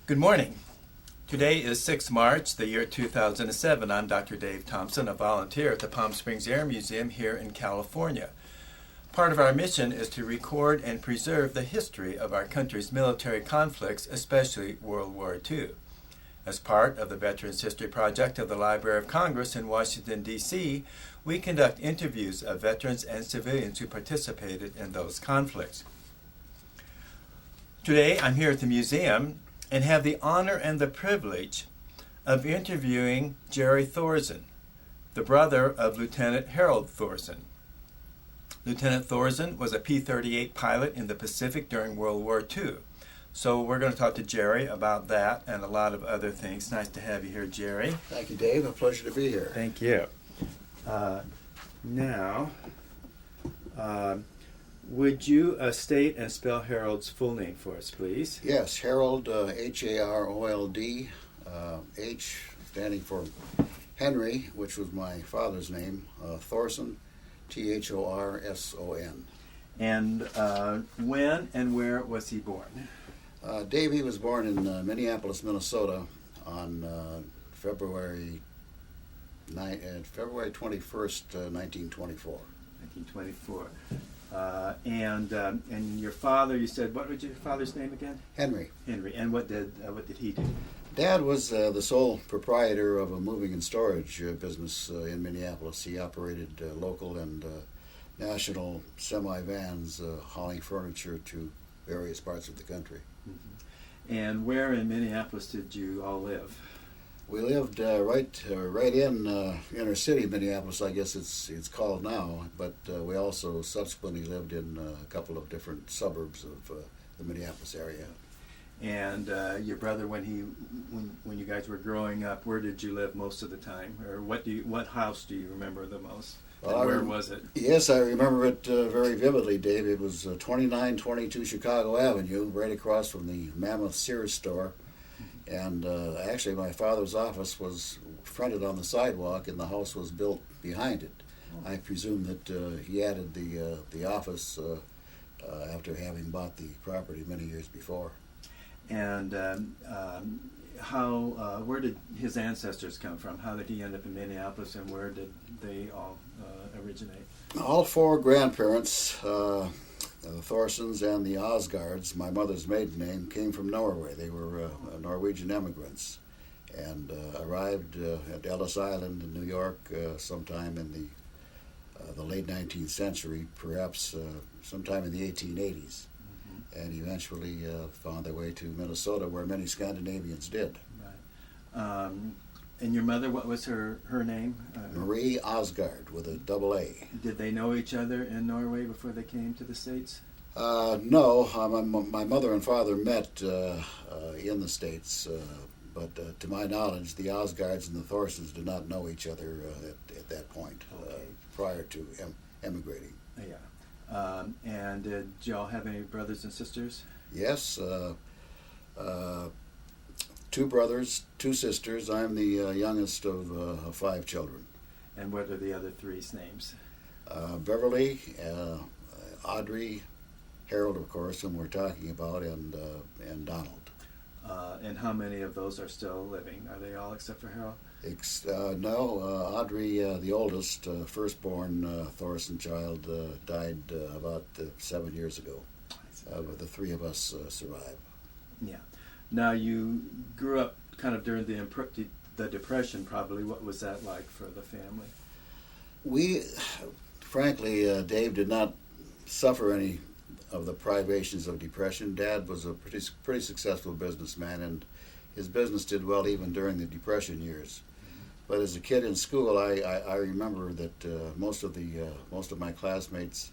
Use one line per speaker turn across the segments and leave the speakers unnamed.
Good morning. Today is 6 March, the year 2007. I'm Dr. Dave Thompson, a volunteer at the Palm Springs Air Museum here in California. Part of our mission is to record and preserve the history of our country's military conflicts, especially World War II. As part of the Veterans History Project of the Library of Congress in Washington, D.C., we conduct interviews of veterans and civilians who participated in those conflicts. Today, I'm here at the museum and have the honor and the privilege of interviewing Jerry Thorson, the brother of Lieutenant Harold Thorson. Lieutenant Thorson was a P-38 pilot in the Pacific during World War II. So we're going to talk to Jerry about that and a lot of other things. Nice to have you here, Jerry.
Thank you, Dave. A pleasure to be here.
Thank you. Would you state and spell Harold's full name for us, please?
Yes, Harold, Harold, H standing for Henry, which was my father's name, Thorson, Thorson.
And when and where was he born?
Dave, he was born in Minneapolis, Minnesota on February 21st, 1924.
1924. And your father, you said, what was your father's name again?
Henry.
Henry. And what did he do?
Dad was the sole proprietor of a moving and storage business in Minneapolis. He operated local and national semi-vans hauling furniture to various parts of the country.
Mm-hmm. And where in Minneapolis did you all live?
We lived right in inner city Minneapolis, I guess it's called now, but we also subsequently lived in a couple of different suburbs of the Minneapolis area.
And your brother, when you guys were growing up, where did you live most of the time, or what house do you remember the most? And where was it?
Yes, I remember it very vividly, Dave. It was 2922 Chicago Avenue, right across from the Mammoth Sears store. And actually, my father's office was fronted on the sidewalk, and the house was built behind it. Oh. I presume that he added the office after having bought the property many years before.
And where did his ancestors come from? How did he end up in Minneapolis, and where did they all originate?
All four grandparents, the Thorsons and the Osgards, my mother's maiden name, came from Norway. They were Norwegian immigrants and arrived at Ellis Island in New York sometime in the late 19th century, perhaps sometime in the 1880s. And eventually found their way to Minnesota, where many Scandinavians did.
Right. And your mother, what was her name?
Marie Osgard, with a double A.
Did they know each other in Norway before they came to the States?
No. My mother and father met in the States, but to my knowledge, the Osgards and the Thorsons did not know each other at that point, okay, prior to emigrating.
Yeah. And did y'all have any brothers and sisters?
Yes, 2 brothers, 2 sisters. I'm the youngest of 5 children.
And what are the other 3's names?
Beverly, Audrey, Harold, of course, whom we're talking about, and Donald.
And how many of those are still living? Are they all except for Harold?
No, Audrey, the oldest, firstborn Thorson child, died about 7 years ago. But the 3 of us survived.
Yeah. Now, you grew up kind of during the Depression, probably. What was that like for the family?
We, frankly, Dave, did not suffer any of the privations of Depression. Dad was a pretty successful businessman, and his business did well even during the Depression years. But as a kid in school, I remember that most of my classmates'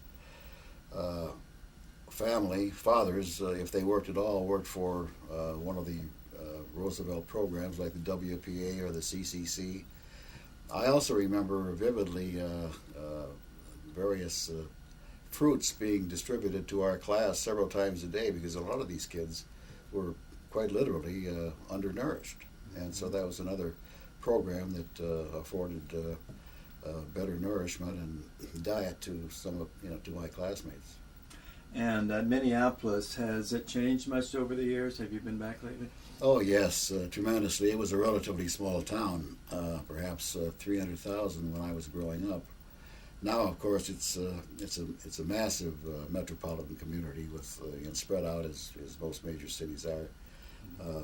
fathers, if they worked at all, worked for one of the Roosevelt programs like the WPA or the CCC. I also remember vividly various fruits being distributed to our class several times a day, because a lot of these kids were quite literally undernourished, and so that was another program that afforded better nourishment and diet to some of to my classmates.
And Minneapolis, has it changed much over the years? Have you been back lately?
Oh yes, tremendously. It was a relatively small town, perhaps 300,000 when I was growing up. Now, of course, it's a massive metropolitan community with and spread out as most major cities are,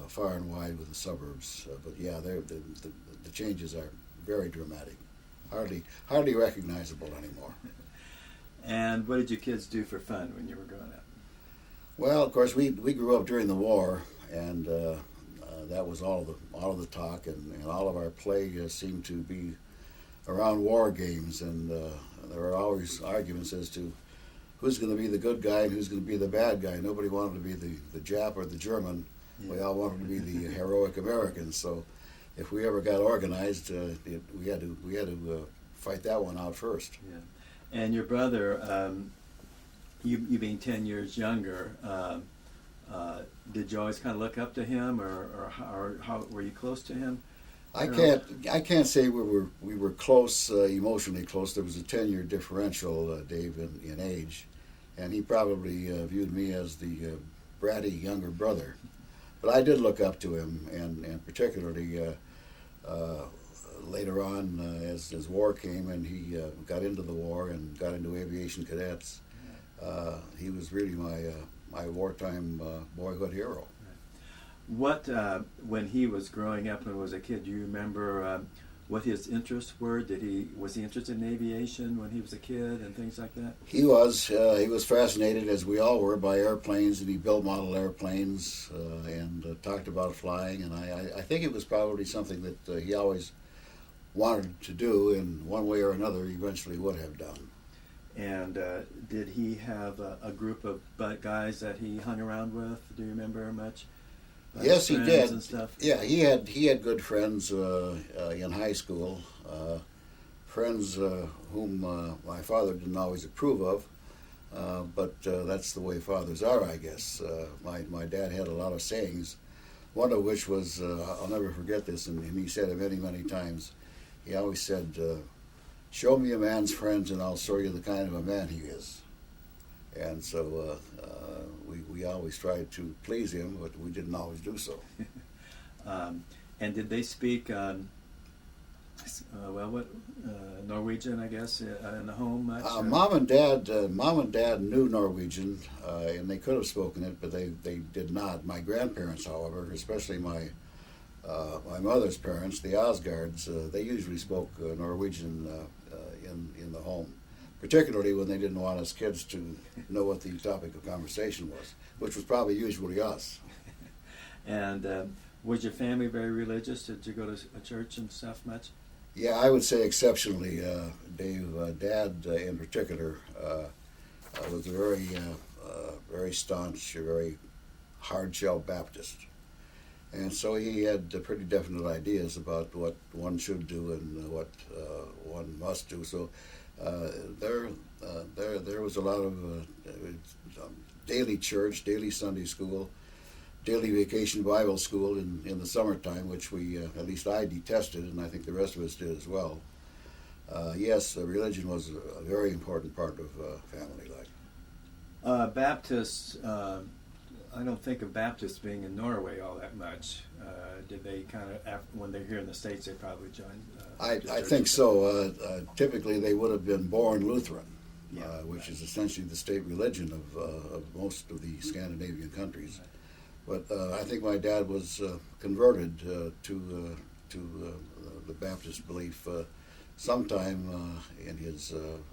far and wide with the suburbs. But yeah, the changes are very dramatic, hardly recognizable anymore.
And what did your kids do for fun when you were growing up?
Well, of course, we grew up during the war, and that was all of the talk, and all of our play seemed to be around war games, and there were always arguments as to who's going to be the good guy and who's going to be the bad guy. Nobody wanted to be the Jap or the German. Yeah. We all wanted to be the heroic Americans. So if we ever got organized, we had to fight that one out first.
Yeah. And your brother, you being 10 years younger, did you always kind of look up to him, or how were you close to him?
I can't say we were close, emotionally close. There was a 10-year differential, Dave, in age, and he probably viewed me as the bratty younger brother. But I did look up to him, and particularly later on, as war came and he got into the war and got into aviation cadets, he was really my wartime boyhood hero.
What, when he was growing up and was a kid, do you remember what his interests were? Was he interested in aviation when he was a kid and things like that?
He was fascinated, as we all were, by airplanes, and he built model airplanes and talked about flying. And I think it was probably something that he always wanted to do, in one way or another eventually would have done.
And did he have a group of guys that he hung around with? Do you remember much?
Yes, he did.
And stuff?
Yeah, he had good friends in high school, friends whom my father didn't always approve of, but that's the way fathers are, I guess. My dad had a lot of sayings, one of which was, I'll never forget this, and he said it many, many times. He always said, "Show me a man's friends and I'll show you the kind of a man he is." And so we always tried to please him, but we didn't always do so.
And did they speak, Norwegian, I guess, in the home much?
Mom and Dad knew Norwegian, and they could have spoken it, but they did not. My grandparents, however, especially my mother's parents, the Osgards, they usually spoke Norwegian in the home, particularly when they didn't want us kids to know what the topic of conversation was, which was probably usually us.
And was your family very religious? Did you go to a church and stuff much?
Yeah, I would say exceptionally, Dave. Dad, in particular, was a very staunch, very hard-shell Baptist. And so he had pretty definite ideas about what one should do and what one must do. So there was a lot of daily church, daily Sunday school, daily vacation Bible school in the summertime, which at least I detested, and I think the rest of us did as well. Yes, religion was a very important part of family life.
Baptists, I don't think of Baptists being in Norway all that much. Did they kind of, when they're here in the States, they probably joined?
I think so. Typically, they would have been born Lutheran,
yeah,
which is essentially the state religion of most of the Scandinavian countries. But I think my dad was converted to the Baptist belief sometime in his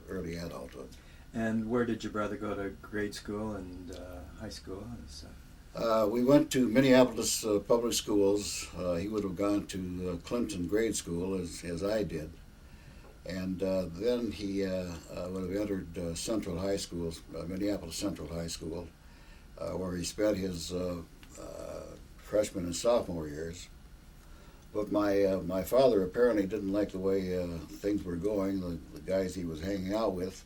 early adulthood.
And where did your brother go to grade school and high school and stuff?
We went to Minneapolis public schools. He would have gone to Clinton grade school as I did. And then he would have entered Central High School, Minneapolis Central High School, where he spent his freshman and sophomore years. But my father apparently didn't like the way things were going, the guys he was hanging out with,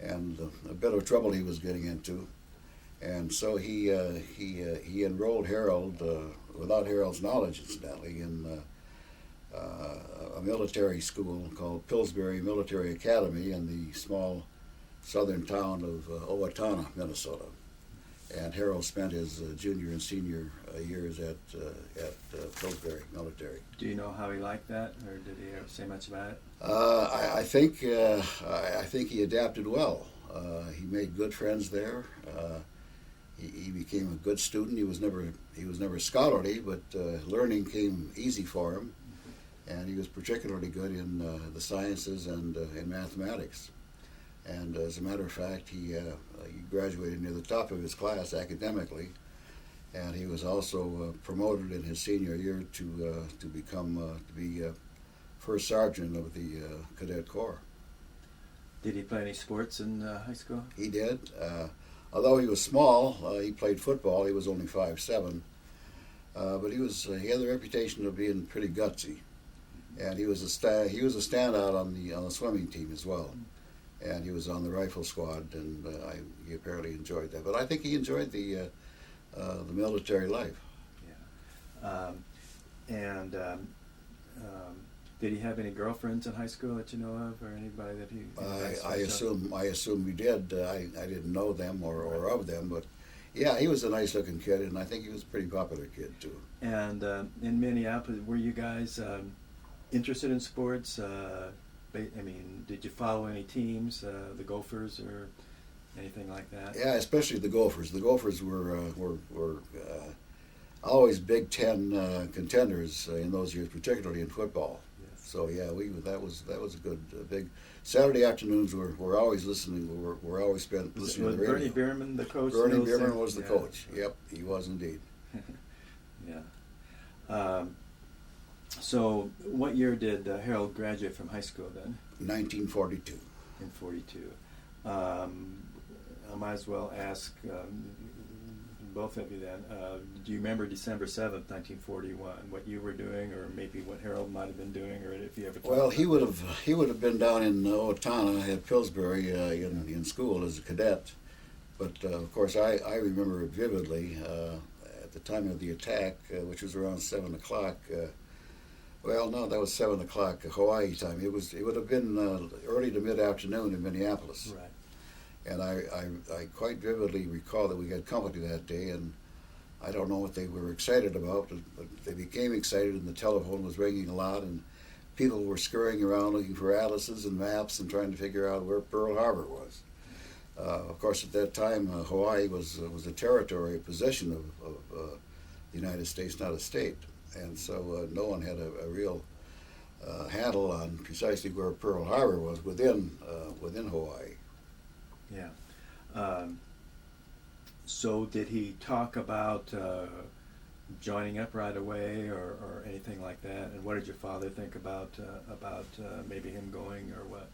and a bit of trouble he was getting into. And so he enrolled Harold, without Harold's knowledge incidentally, in a military school called Pillsbury Military Academy in the small southern town of Owatonna, Minnesota. And Harold spent his junior and senior years at Pillsbury Military.
Do you know how he liked that, or did he ever say much about it?
I think he adapted well. He made good friends there. He became a good student. He was never scholarly, but learning came easy for him, and he was particularly good in the sciences and in mathematics. And as a matter of fact, he graduated near the top of his class academically, and he was also promoted in his senior year to be first sergeant of the Cadet Corps.
Did he play any sports in high school?
He did. Although he was small, he played football. He was only 5'7", but he had the reputation of being pretty gutsy, and he was a standout on the swimming team as well. And he was on the rifle squad, and he apparently enjoyed that. But I think he enjoyed the military life.
Yeah. Did he have any girlfriends in high school that you know of, or anybody that he?
I assume he did. I didn't know them or of them, but yeah, he was a nice-looking kid, and I think he was a pretty popular kid too.
And in Minneapolis, were you guys interested in sports? I mean, did you follow any teams, the Gophers or anything like that?
Yeah, especially the Gophers. The Gophers were always Big Ten contenders in those years, particularly in football.
Yes.
So yeah, that was a good big Saturday afternoons. We're always listening. We're always spent listening to the radio.
Bernie Bierman the coach?
Bernie Bierman was the coach. Yep, he was indeed.
Yeah. So, what year did Harold graduate from high school then?
1942.
In 42. I might as well ask both of you then. Do you remember December 7th, 1941? What you were doing, or maybe what Harold might have been doing, or if you ever?
Well, he would have been down in Owatonna at Pillsbury in school as a cadet, but of course I remember it vividly. At the time of the attack, which was around 7 o'clock. Well, no, that was 7 o'clock Hawaii time. It would have been early to mid-afternoon in Minneapolis.
Right.
And I quite vividly recall that we had company that day, and I don't know what they were excited about, but they became excited, and the telephone was ringing a lot, and people were scurrying around looking for atlases and maps and trying to figure out where Pearl Harbor was. Of course, at that time, Hawaii was a territory, a possession of the United States, not a state. And so no one had a real handle on precisely where Pearl Harbor was within Hawaii.
Yeah. So did he talk about joining up right away or anything like that? And what did your father think about maybe him going or what?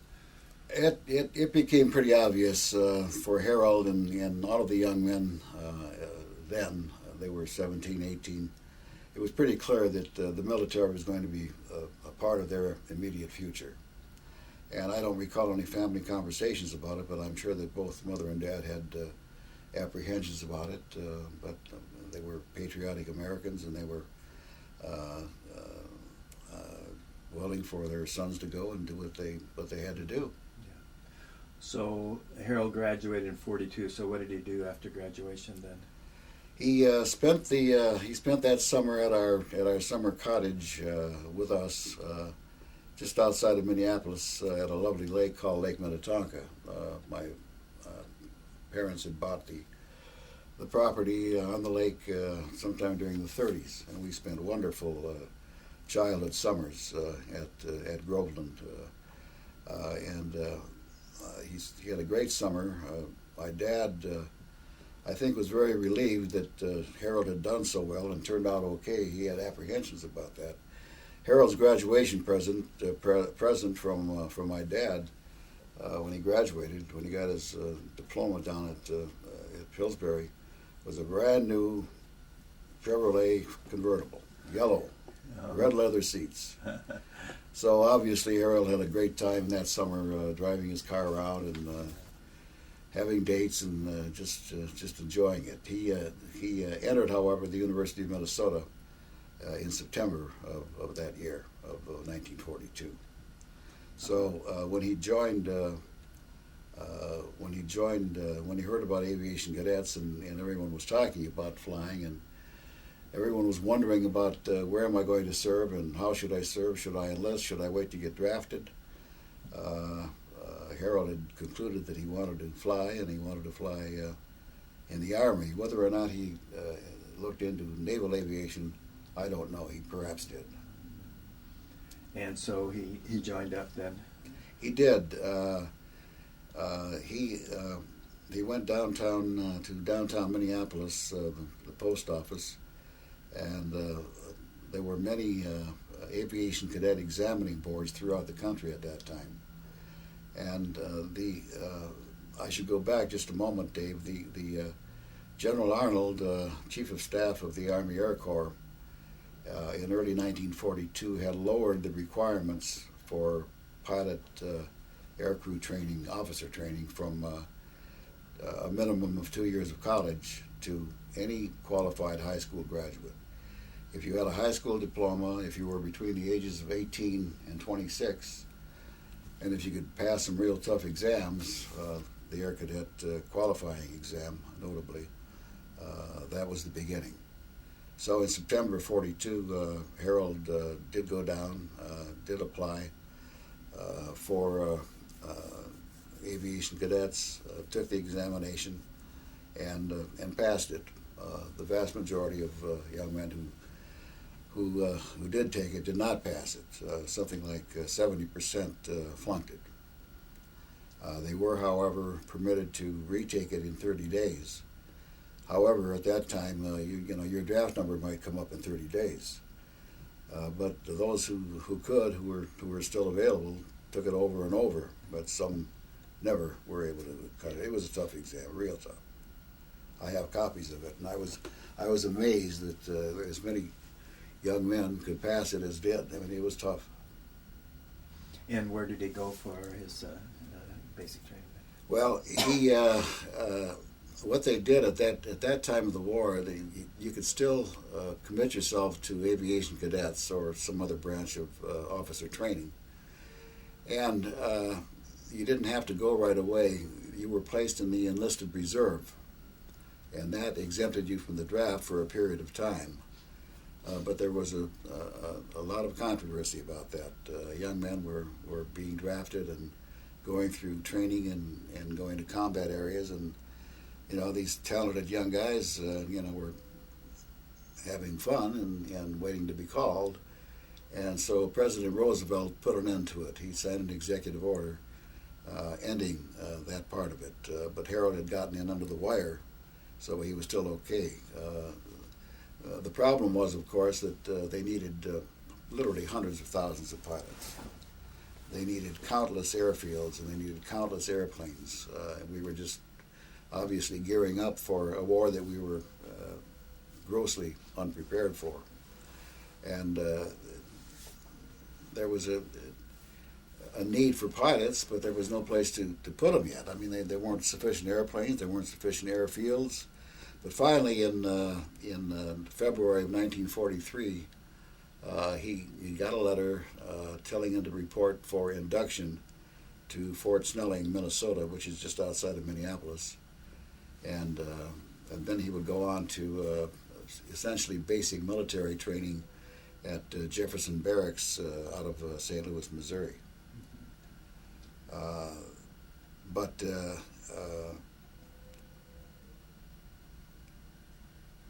It became pretty obvious for Harold and all of the young men then. They were 17, 18. It was pretty clear that the military was going to be a part of their immediate future. And I don't recall any family conversations about it, but I'm sure that both mother and dad had apprehensions about it. But they were patriotic Americans, and they were willing for their sons to go and do what they had to do.
Yeah. So Harold graduated in 42. So what did he do after graduation then?
He spent that summer at our summer cottage with us, just outside of Minneapolis, at a lovely lake called Lake Minnetonka. My parents had bought the property on the lake sometime during the 30s, and we spent wonderful childhood summers at Groveland. He had a great summer. My dad, I think, was very relieved that Harold had done so well and turned out okay. He had apprehensions about that. Harold's graduation present from my dad when he graduated, when he got his diploma down at Pillsbury, was a brand new Chevrolet convertible, yellow, red leather seats. So obviously Harold had a great time that summer driving his car around and having dates and just enjoying it. He entered, however, the University of Minnesota in September of that year, of 1942. So when he joined when he joined, when he heard about aviation cadets, and everyone was talking about flying, and everyone was wondering about where am I going to serve and how should I serve? Should I enlist? Should I wait to get drafted? Harold had concluded that he wanted to fly, and he wanted to fly in the Army. Whether or not he looked into naval aviation, I don't know. He perhaps did.
And so he joined up then?
He did. He went downtown to downtown Minneapolis, the post office, and there were many aviation cadet examining boards throughout the country at that time. And I should go back just a moment, Dave. The General Arnold, Chief of Staff of the Army Air Corps, in early 1942 had lowered the requirements for pilot aircrew training, officer training, from a minimum of 2 years of college to any qualified high school graduate. If you had a high school diploma, if you were between the ages of 18 and 26, and if you could pass some real tough exams, the Air Cadet qualifying exam, notably, that was the beginning. So in September of 42, Harold did go down, did apply for aviation cadets, took the examination, and passed it. The vast majority of young men who did take it did not pass it. Something like 70% flunked it. They were, however, permitted to retake it in 30 days. However, at that time, your draft number might come up in 30 days. But those who were still available, took it over and over. But some never were able to cut it. It was a tough exam, real tough. I have copies of it, and I was amazed that as many young men could pass it as did. I mean, it was tough.
And where did he go for his basic training?
Well, he what they did at that time of the war, you could still commit yourself to aviation cadets or some other branch of officer training, and you didn't have to go right away. You were placed in the enlisted reserve, and that exempted you from the draft for a period of time. But there was a lot of controversy about that. Young men were being drafted and going through training and going to combat areas, and these talented young guys were having fun and waiting to be called. And so President Roosevelt put an end to it. He signed an executive order ending that part of it. But Harold had gotten in under the wire, so he was still okay. The problem was, of course, that they needed literally hundreds of thousands of pilots. They needed countless airfields, and they needed countless airplanes. We were just obviously gearing up for a war that we were grossly unprepared for. And there was a need for pilots, but there was no place to put them yet. I mean, there weren't sufficient airplanes, there weren't sufficient airfields. But finally, in February of 1943, he got a letter telling him to report for induction to Fort Snelling, Minnesota, which is just outside of Minneapolis, and then he would go on to essentially basic military training at Jefferson Barracks out of St. Louis, Missouri. But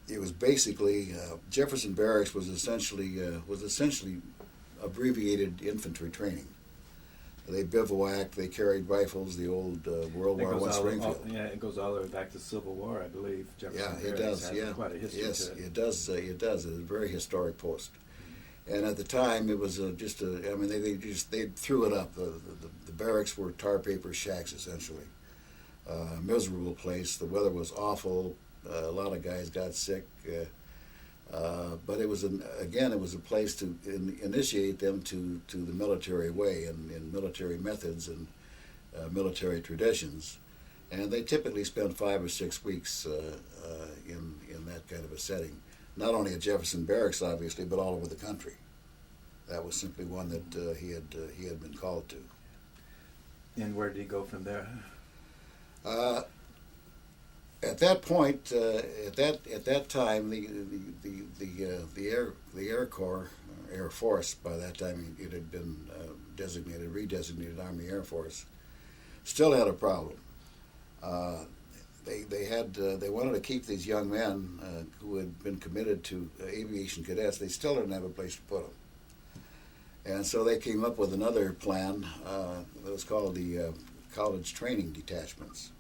it was basically Jefferson Barracks was essentially abbreviated infantry training. They bivouacked. They carried rifles. The old World War I Springfield.
It goes all the way back to the Civil War, I believe. Jefferson
it does.
has quite a history
Yes,
to it.
it does. It does. It's a very historic post. And at the time, it was they threw it up. The barracks were tar paper shacks essentially. Miserable place. The weather was awful. A lot of guys got sick. But it was a place to initiate them to the military way and military methods and military traditions, and they typically spent 5 or 6 weeks in that kind of a setting. Not only at Jefferson Barracks, obviously, but all over the country. That was simply one that he had been called to.
And where did he go from there?
Uh, at that point, at that time, the Air Corps, Air Force, by that time it had been redesignated Army Air Force, still had a problem. They wanted to keep these young men who had been committed to aviation cadets. They still didn't have a place to put them, and so they came up with another plan that was called the College Training Detachments.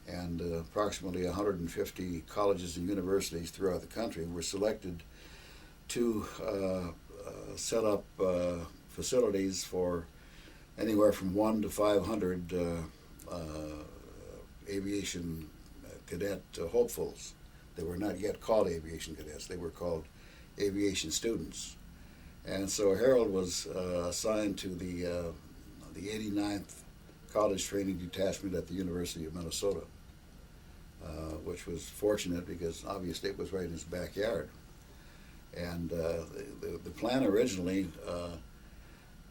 And approximately 150 colleges and universities throughout the country were selected to set up facilities for anywhere from 1 to 500 aviation cadet hopefuls. They were not yet called aviation cadets. They were called aviation students. And so Harold was assigned to the 89th College Training Detachment at the University of Minnesota, which was fortunate because obviously it was right in his backyard. And the plan originally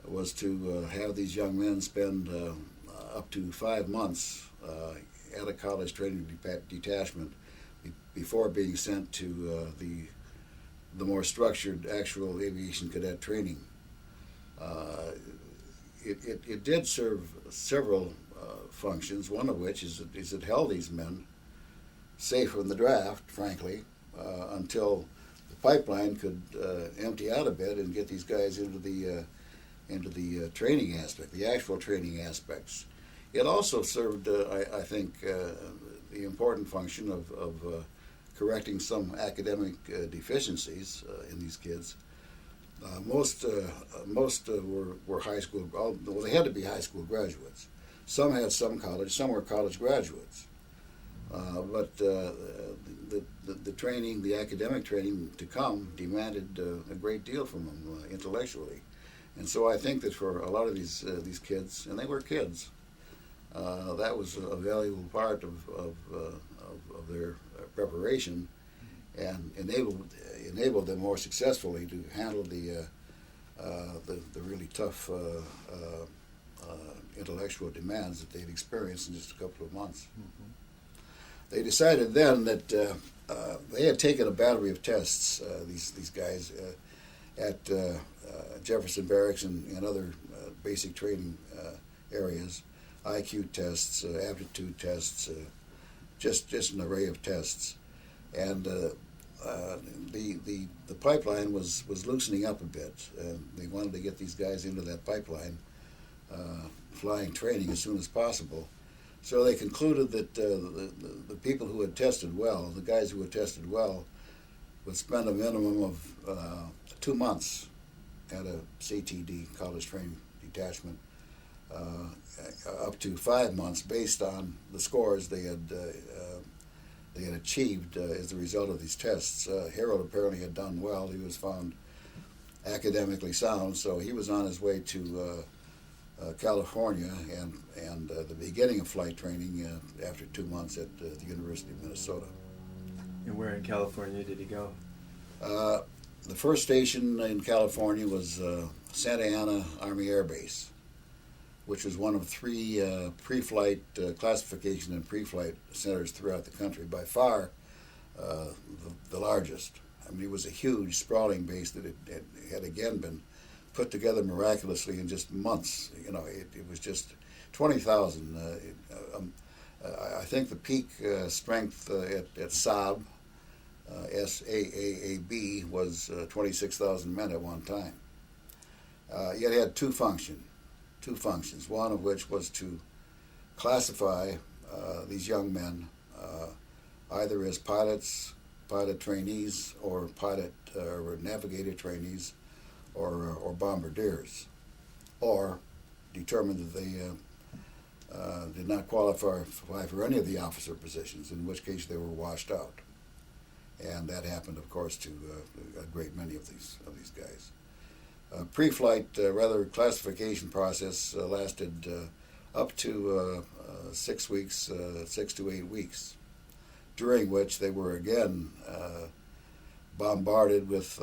was to have these young men spend up to 5 months at a college training detachment before being sent to the more structured actual aviation cadet training. It did serve several functions, one of which is it held these men safe from the draft, frankly, until the pipeline could empty out a bit and get these guys into the training aspect, the actual training aspects. It also served, I think, the important function of correcting some academic deficiencies in these kids. Most were high school. Well, they had to be high school graduates. Some had some college. Some were college graduates. But the training, the academic training to come, demanded a great deal from them intellectually, and so I think that for a lot of these kids, and they were kids, that was a valuable part of their preparation, and enabled them more successfully to handle the really tough intellectual demands that they'd experienced in just a couple of months. Mm-hmm. They decided then that they had taken a battery of tests, these guys, at Jefferson Barracks and other basic training areas, IQ tests, aptitude tests, just an array of tests. And the pipeline was loosening up a bit. They wanted to get these guys into that pipeline, flying training as soon as possible. So they concluded that the people who had tested well, the guys who had tested well, would spend a minimum of 2 months at a CTD, College Training Detachment, up to 5 months based on the scores they had achieved as a result of these tests. Harold apparently had done well. He was found academically sound, so he was on his way to California and the beginning of flight training after 2 months at the University of Minnesota.
And where in California did he go?
The first station in California was Santa Ana Army Air Base, which was one of 3 pre-flight classification and pre-flight centers throughout the country, by far the largest. I mean, it was a huge, sprawling base that it had again been put together miraculously in just months. You know, it was just 20,000. I think the peak strength at Saab, SAAB, was 26,000 men at one time. Yet it had two functions. One of which was to classify these young men either as pilots, pilot trainees, or pilot or navigator trainees, or bombardiers, or determine that they did not qualify for any of the officer positions, in which case they were washed out. And that happened, of course, to a great many of these guys. Pre-flight, classification process lasted up to 6 weeks, 6 to 8 weeks, during which they were again bombarded with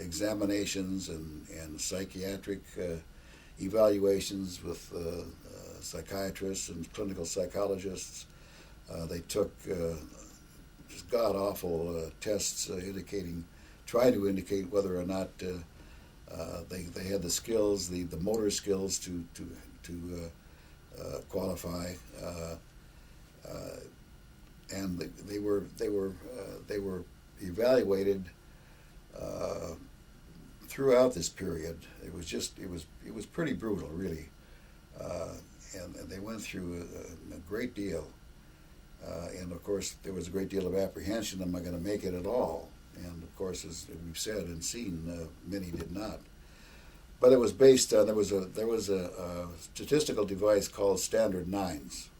examinations and psychiatric evaluations, with psychiatrists and clinical psychologists. They took just god-awful tests trying to indicate whether or not they had the skills, the motor skills to qualify, and they were evaluated throughout this period. It was pretty brutal, really, and they went through a great deal. And of course, there was a great deal of apprehension: am I going to make it at all? And of course, as we've said and seen, many did not. But it was based on there was a statistical device called Standard Nines,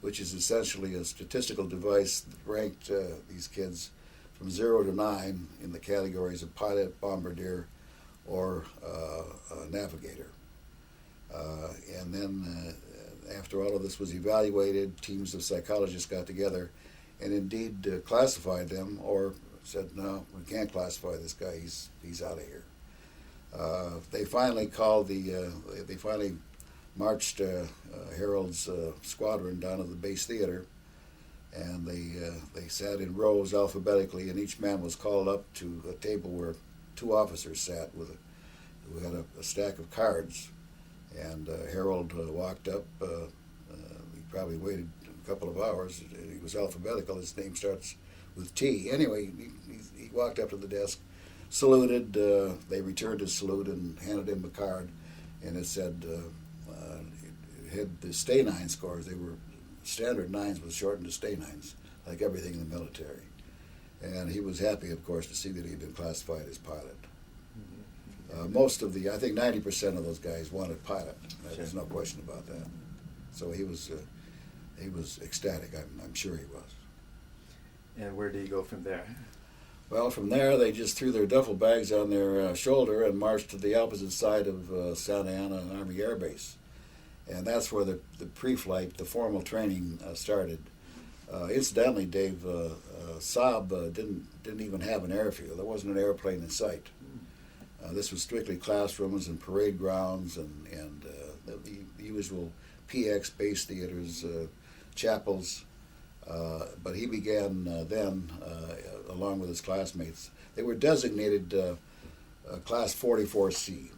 which is essentially a statistical device that ranked these kids from 0 to 9 in the categories of pilot, bombardier, or navigator. And then after all of this was evaluated, teams of psychologists got together and indeed classified them, or said, no, we can't classify this guy, he's out of here. They finally marched Harold's squadron down to the base theater, and they sat in rows alphabetically, and each man was called up to a table where 2 officers sat who had a stack of cards. And Harold walked up. He probably waited a couple of hours. He was alphabetical. His name starts with T. Anyway, he walked up to the desk, saluted. They returned his salute and handed him a card, and it said it had the stay 9 scores. They were Standard Nines was shortened to stay 9s, like everything in the military. And he was happy, of course, to see that he had been classified as pilot. Most of I think 90% of those guys wanted pilot. There's no question about that. So he was ecstatic. I'm sure he was.
And where did he go from there?
Well, from there they just threw their duffel bags on their shoulder and marched to the opposite side of Santa Ana Army Air Base, and that's where the pre-flight, the formal training started. Incidentally, Dave, Saab didn't even have an airfield. There wasn't an airplane in sight. This was strictly classrooms and parade grounds and the usual PX base theaters, chapels. But he began then, along with his classmates. They were designated Class 44C,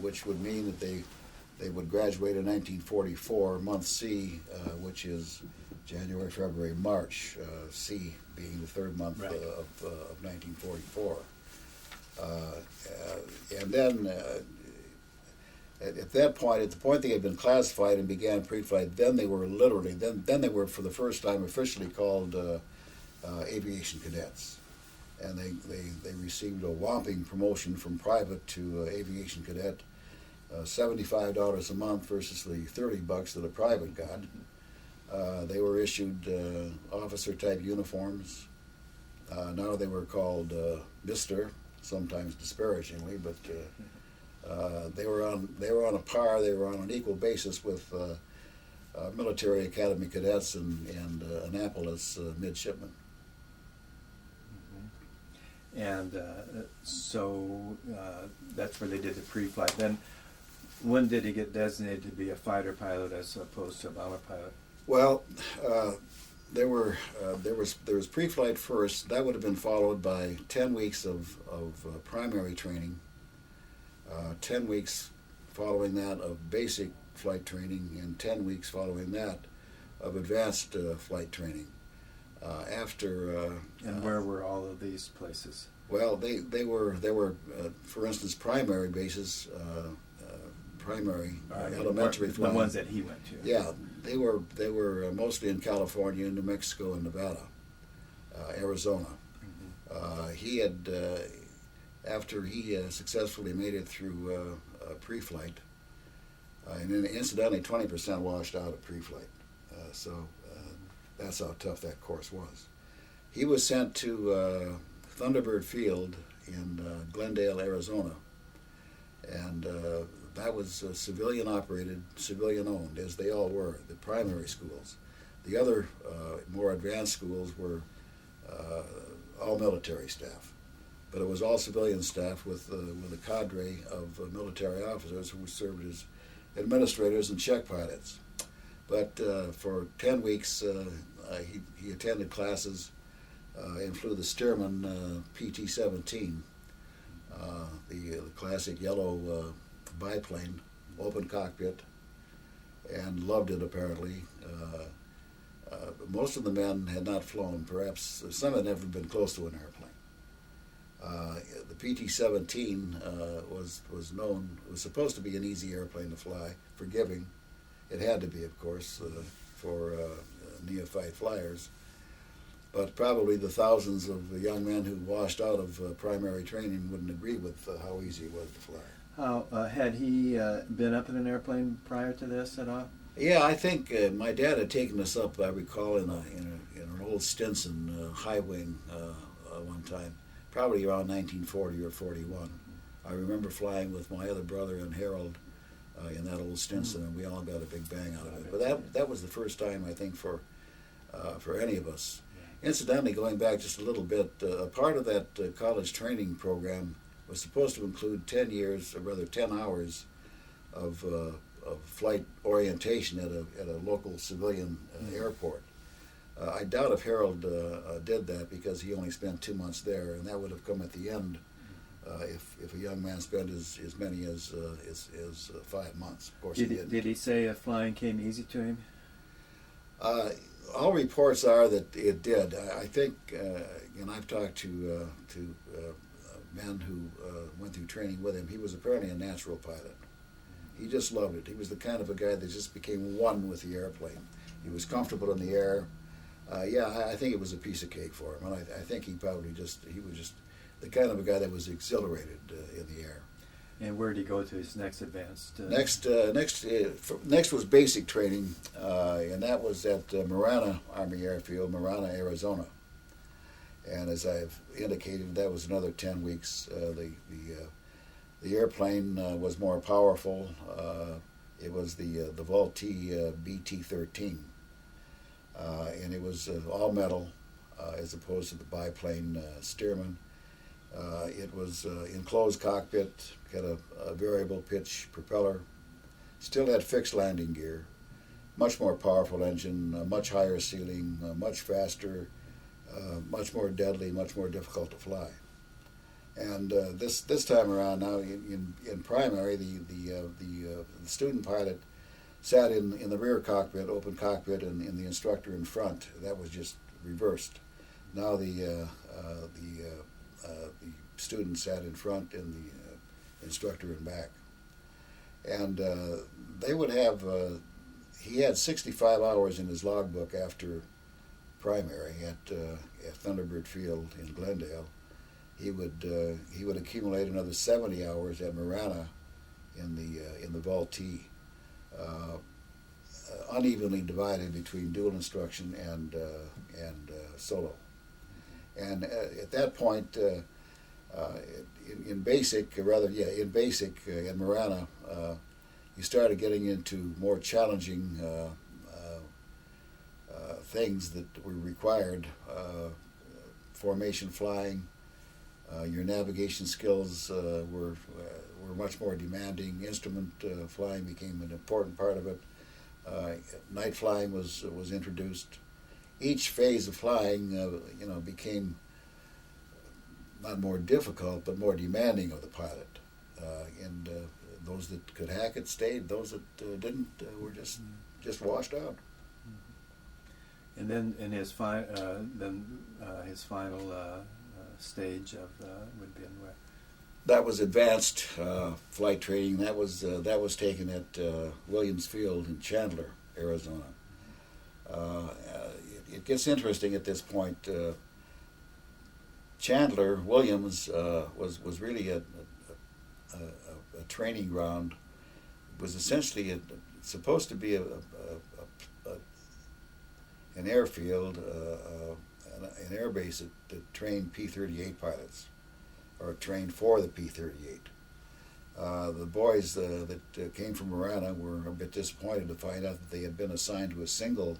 which would mean that they would graduate in 1944, month C, which is January, February, March, C being the third month of 1944. And then at that point, at the point they had been classified and began pre-flight, then they were literally, then they were for the first time officially called aviation cadets. And they received a whopping promotion from private to aviation cadet, $75 a month versus the $30 that a private got. They were issued officer-type uniforms. Now they were called Mr., sometimes disparagingly, but they were on a par. They were on an equal basis with military academy cadets and Annapolis midshipmen.
And so that's where they did the pre-flight. Then, when did he get designated to be a fighter pilot as opposed to a bomber pilot?
Well, there was pre-flight first. That would have been followed by 10 weeks of primary training, 10 weeks following that of basic flight training, and 10 weeks following that of advanced flight training.
And where were all of these places?
Well, they were for instance, primary bases, primary elementary flying.
The ones that he went to.
Yeah, they were mostly in California, New Mexico, and Nevada, Arizona. Mm-hmm. He had after he successfully made it through pre-flight, and then incidentally 20% washed out of pre-flight. So that's how tough that course was. He was sent to Thunderbird Field in Glendale, Arizona, and that was civilian-operated, civilian-owned, as they all were, the primary schools. The other more advanced schools were all military staff, but it was all civilian staff with a cadre of military officers who served administrators and check pilots. But for 10 weeks, he attended classes and flew the Stearman PT-17, the classic yellow biplane, open cockpit, and loved it apparently. Most of the men had not flown. Perhaps some had never been close to an airplane. The PT-17 was supposed to be an easy airplane to fly, forgiving. It had to be, of course, for neophyte flyers. But probably the thousands of young men who washed out of primary training wouldn't agree with how easy it was to fly.
Had he been up in an airplane prior to this at all?
Yeah, I think my dad had taken us up, I recall, in an old Stinson high wing one time, probably around 1940 or 41. I remember flying with my other brother and Harold in that old Stinson, and we all got a big bang out of it. But that was the first time, I think, for any of us. Incidentally, going back just a little bit, a part of that college training program was supposed to include 10 years, or rather 10 hours, of flight orientation at a local civilian airport. I doubt if Harold did that, because he only spent 2 months there, and that would have come at the end if a young man spent as many as 5 months. Of course,
did he say flying came easy to him?
All reports are that it did. I think, and I've talked to men who went through training with him. He was apparently a natural pilot. He just loved it. He was the kind of a guy that just became one with the airplane. He was comfortable in the air. I think it was a piece of cake for him. And I think he was just the kind of a guy that was exhilarated in the air.
And where did he go to his next advanced?
Next was basic training, and that was at Marana Army Airfield, Marana, Arizona. And as I've indicated, that was another 10 weeks. The airplane was more powerful. It was the Wwii BT-13, and it was all metal as opposed to the biplane Stearman. It was enclosed cockpit, had a variable pitch propeller, still had fixed landing gear, much more powerful engine, much higher ceiling, much faster, much more deadly, much more difficult to fly. And this time around, now in primary, the student pilot sat in the rear cockpit, open cockpit, and the instructor in front. That was just reversed. Now the student sat in front and the instructor in back. And they would have, he had 65 hours in his logbook after primary at Thunderbird Field in Glendale. He would accumulate another 70 hours at Marana in the Wwii, unevenly divided between dual instruction and solo. And at that point, in basic at Marana, you started getting into more challenging things that were required. Formation flying, your navigation skills were much more demanding. Instrument flying became an important part of it. Night flying was introduced. Each phase of flying, became not more difficult, but more demanding of the pilot. And those that could hack it stayed. Those that didn't were just washed out.
And then in his final stage of would be where?
That was advanced flight training. That was taken at Williams Field in Chandler, Arizona. It gets interesting at this point. Chandler Williams was really a training ground. It was essentially supposed to be an airfield, an air base that trained P-38 pilots, or trained for the P-38. The boys that came from Marana were a bit disappointed to find out that they had been assigned to a single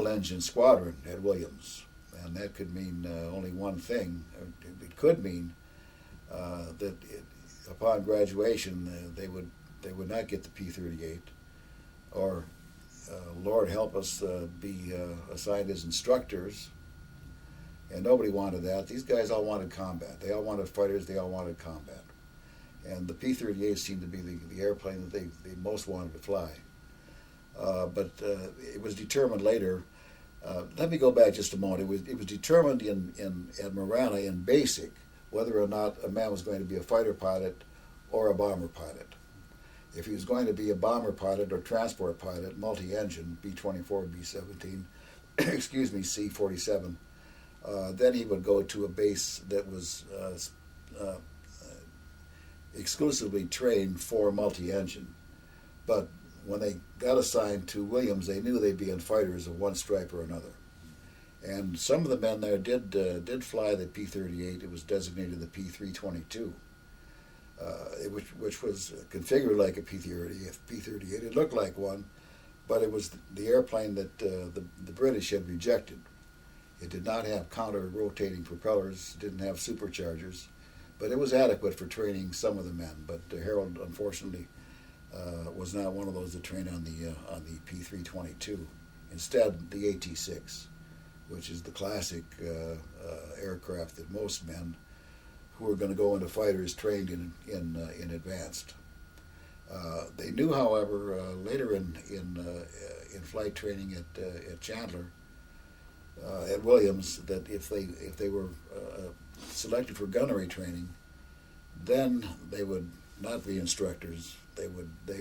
engine squadron at Williams, and that could mean only one thing. It could mean that upon graduation they would they would not get the P-38, or Lord help us, be assigned as instructors. And nobody wanted that. These guys all wanted combat. They all wanted fighters. They all wanted combat. And the P-38 seemed to be the airplane that they most wanted to fly. But it was determined later. Let me go back just a moment. It was determined at Marana in basic whether or not a man was going to be a fighter pilot or a bomber pilot. If he was going to be a bomber pilot or transport pilot, multi-engine, B-24, B-17, excuse me, C-47, then he would go to a base that was exclusively trained for multi-engine. But when they got assigned to Williams, they knew they'd be in fighters of one stripe or another. And some of the men there did fly the P-38. It was designated the P-322, which was configured like a P-38. It looked like one, but it was the airplane that the British had rejected. It did not have counter-rotating propellers, didn't have superchargers, but it was adequate for training some of the men. But Harold, unfortunately, was not one of those that trained on the P-322. Instead, the AT-6, which is the classic aircraft that most men who were going to go into fighters trained in advanced. They knew, however, later in flight training at Chandler, at Williams, that if they were selected for gunnery training, then they would not be instructors. They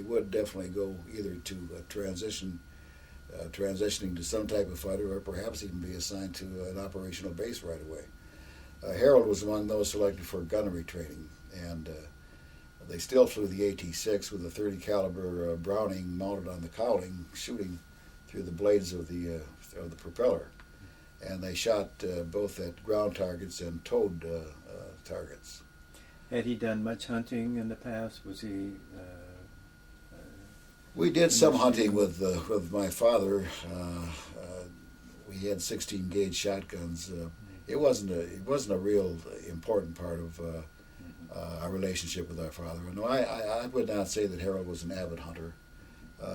would definitely go either to transitioning to some type of fighter, or perhaps even be assigned to an operational base right away. Harold was among those selected for gunnery training, and they still flew the AT-6 with a 30 caliber Browning mounted on the cowling, shooting through the blades of the propeller. And they shot both at ground targets and towed targets.
Had he done much hunting in the past? Was he?
We did some hunting with my father. We had 16 gauge shotguns. It wasn't a real important part of our relationship with our father. No, I would not say that Harold was an avid hunter.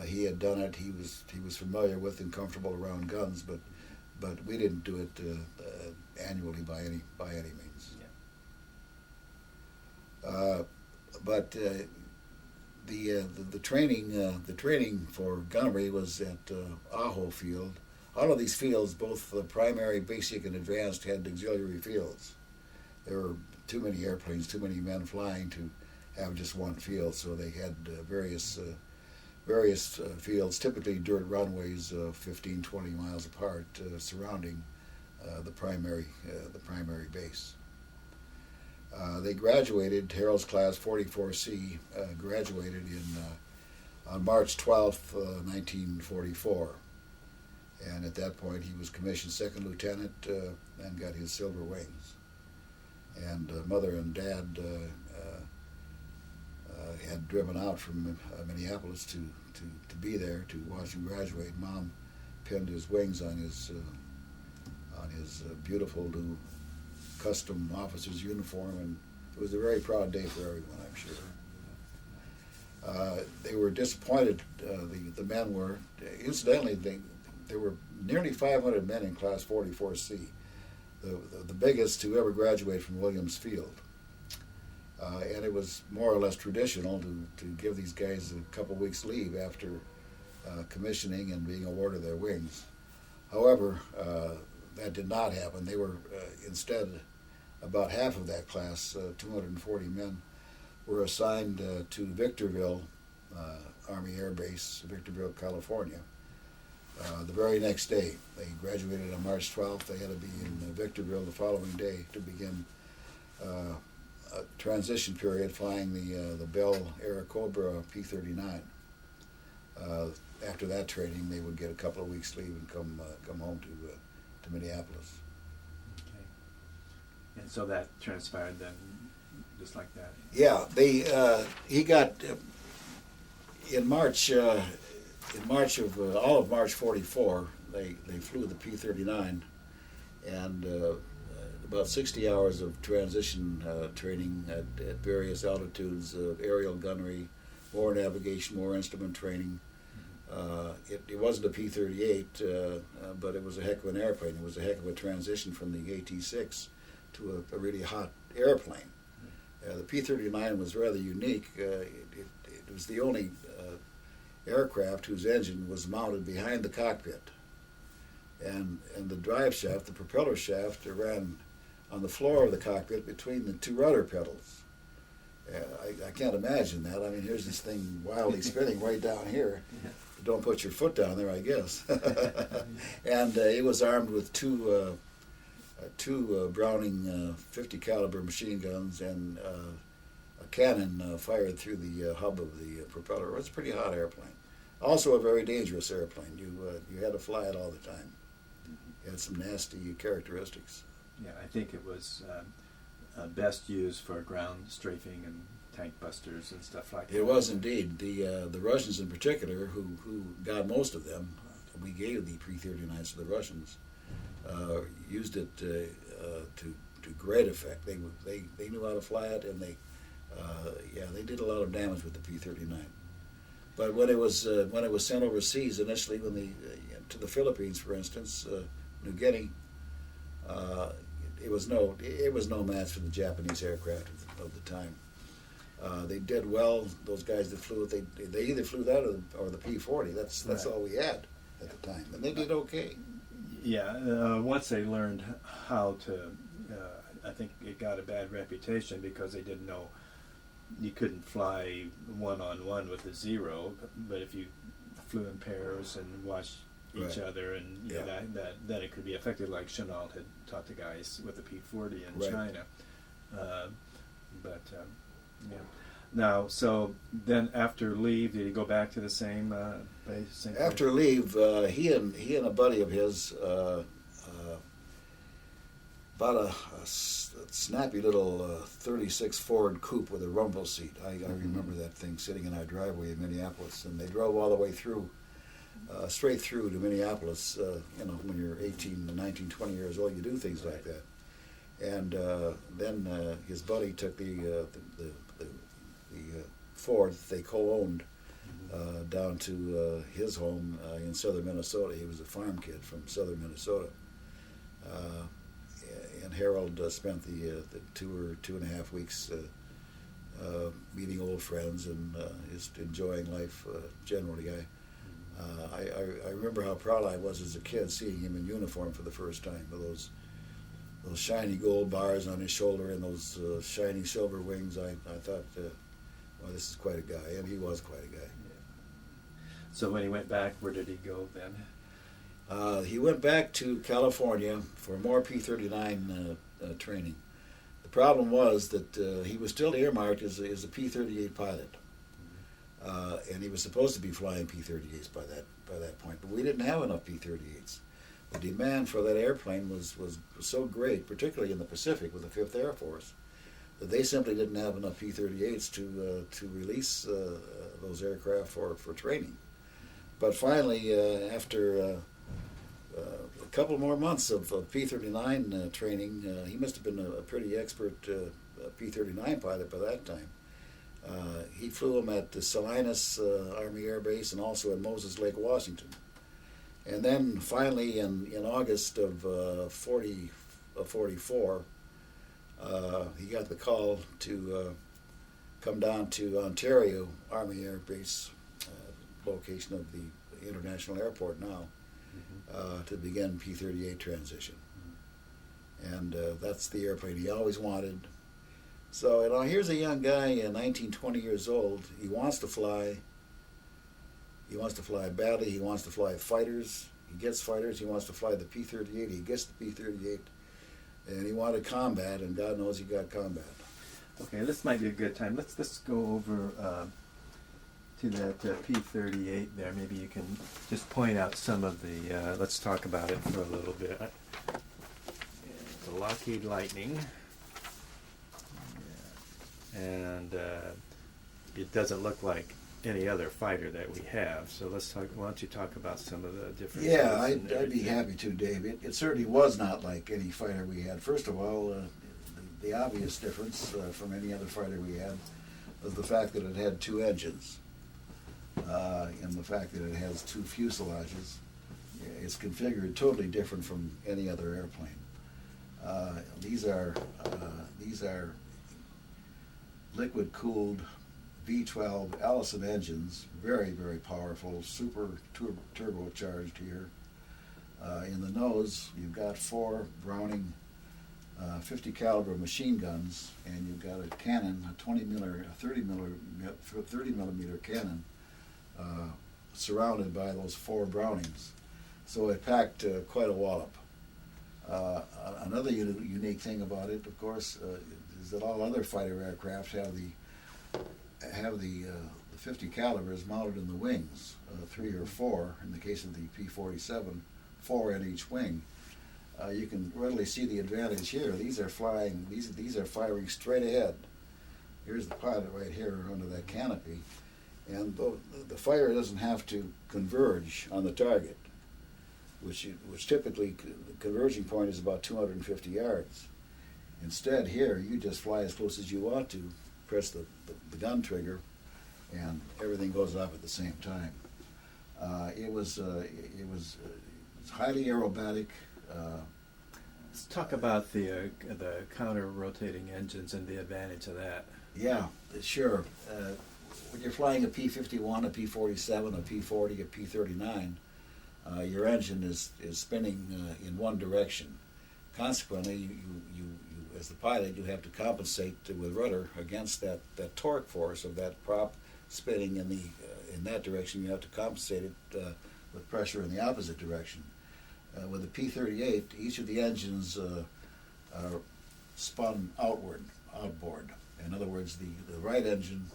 He had done it. He was familiar with and comfortable around guns, but we didn't do it annually by any means.
Yeah.
But the training for gunnery was at Aho Field. All of these fields, both the primary, basic, and advanced, had auxiliary fields. There were too many airplanes, too many men flying to have just one field, so they had various fields, typically dirt runways 15, 20 miles apart, surrounding the primary base. They graduated. Harold's class 44C graduated on March 12th, 1944, and at that point he was commissioned second lieutenant and got his silver wings. And mother and dad had driven out from Minneapolis to be there to watch him graduate. Mom pinned his wings on his beautiful new custom officer's uniform, and it was a very proud day for everyone, I'm sure. They were disappointed, the men were. Incidentally, there were nearly 500 men in Class 44C, the biggest to ever graduate from Williams Field. And it was more or less traditional to give these guys a couple weeks leave after commissioning and being awarded their wings. However, that did not happen. They were instead, about half of that class, 240 men, were assigned to Victorville Army Air Base, Victorville, California. The very next day, they graduated on March 12th. They had to be in Victorville the following day to begin a transition period flying the Bell Airacobra P-39. After that training, they would get a couple of weeks leave and come home to Minneapolis.
Okay. And so that transpired then, just like that.
Yeah, he got in March. In March of all of March '44, they flew the P-39, and about 60 hours of transition training at various altitudes of aerial gunnery, more navigation, more instrument training. It wasn't a P-38, but it was a heck of an airplane. It was a heck of a transition from the AT-6 to a really hot airplane. The P-39 was rather unique. It was the only aircraft whose engine was mounted behind the cockpit. And the drive shaft, the propeller shaft, ran on the floor of the cockpit between the two rudder pedals. I can't imagine that. I mean, here's this thing wildly spinning right down here. Don't put your foot down there, I guess. And it was armed with two Browning 50 caliber machine guns and a cannon fired through the hub of the propeller. It was a pretty hot airplane. Also a very dangerous airplane. You had to fly it all the time. It had some nasty characteristics.
Yeah, I think it was best used for ground strafing and tank busters and stuff like that.
It was indeed. The Russians in particular, who got most of them, we gave the P-39s to the Russians, used it to great effect. They knew how to fly it, and they did a lot of damage with the P-39. But when it was sent overseas initially, to the Philippines, for instance, New Guinea, it was no match for the Japanese aircraft of the time. They did well. Those guys that flew it, they either flew that or the P-40. That's right. All we had at the time, and they did okay.
Yeah, once they learned how to, I think it got a bad reputation because they didn't know you couldn't fly one-on-one with a zero, but if you flew in pairs and watched each other, and that it could be effective, like Chenault had taught the guys with the P-40 in China. Yeah. Now, so then after leave, did he go back to the same base?
After leave, he and a buddy of his bought a snappy little 36 Ford coupe with a rumble seat. I remember that thing sitting in our driveway in Minneapolis, and they drove all the way through, straight through to Minneapolis. When you're 18, 19, 20 years old, you do things like that. And then his buddy took the Ford that they co-owned down to his home in southern Minnesota. He was a farm kid from southern Minnesota. And Harold spent the 2.5 weeks meeting old friends and just enjoying life generally. I remember how proud I was as a kid seeing him in uniform for the first time, with those shiny gold bars on his shoulder and those shiny silver wings. I thought, well, this is quite a guy, and he was quite a guy.
Yeah. So when he went back, where did he go then?
He went back to California for more P-39 training. The problem was that he was still earmarked as a P-38 pilot, and he was supposed to be flying P-38s by that point. But we didn't have enough P-38s. The demand for that airplane was so great, particularly in the Pacific with the 5th Air Force, that they simply didn't have enough P-38s to release those aircraft for training. But finally, after a couple more months of P-39 training, he must have been a pretty expert P-39 pilot by that time. He flew them at the Salinas Army Air Base and also at Moses Lake, Washington. And then finally, in August of 44, he got the call to come down to Ontario Army Air Base, location of the International Airport now, to begin P-38 transition. And that's the airplane he always wanted. So here's a young guy, 19, 20 years old. He wants to fly. He wants to fly badly. He wants to fly fighters. He gets fighters. He wants to fly the P-38. He gets the P-38. And he wanted combat, and God knows he got combat.
Okay, this might be a good time. Let's go over to that P-38 there. Maybe you can just point out some of the, let's talk about it for a little bit. It's a Lockheed Lightning. And it doesn't look like any other fighter that we have. So let's talk. Why don't you talk about some of the differences?
Yeah, I'd be happy to, Dave. It certainly was not like any fighter we had. First of all, the obvious difference from any other fighter we had was the fact that it had two engines, and the fact that it has two fuselages. It's configured totally different from any other airplane. These are liquid-cooled V12 Allison engines, very, very powerful, super turbocharged here. In the nose, you've got 4 Browning 50 caliber machine guns, and you've got a cannon, a 30 millimeter cannon, surrounded by those 4 Brownings. So it packed quite a wallop. Another unique thing about it, of course, is that all other fighter aircraft have the 50 calibers mounted in the wings, 3 or 4. In the case of the P-47, 4 in each wing. You can readily see the advantage here. These are flying. These are firing straight ahead. Here's the pilot right here under that canopy, and the fire doesn't have to converge on the target, which typically the converging point is about 250 yards. Instead, here you just fly as close as you want to, press the gun trigger, and everything goes off at the same time. It was highly aerobatic.
Let's talk about the counter-rotating engines and the advantage of that.
Yeah, sure. When you're flying a P-51, a P-47, a P-40, a P-39, your engine is spinning in one direction. Consequently, you as the pilot, you have to compensate with rudder against that torque force of that prop spinning in that direction. You have to compensate it with pressure in the opposite direction. With the P-38, each of the engines are spun outboard. In other words, the right engine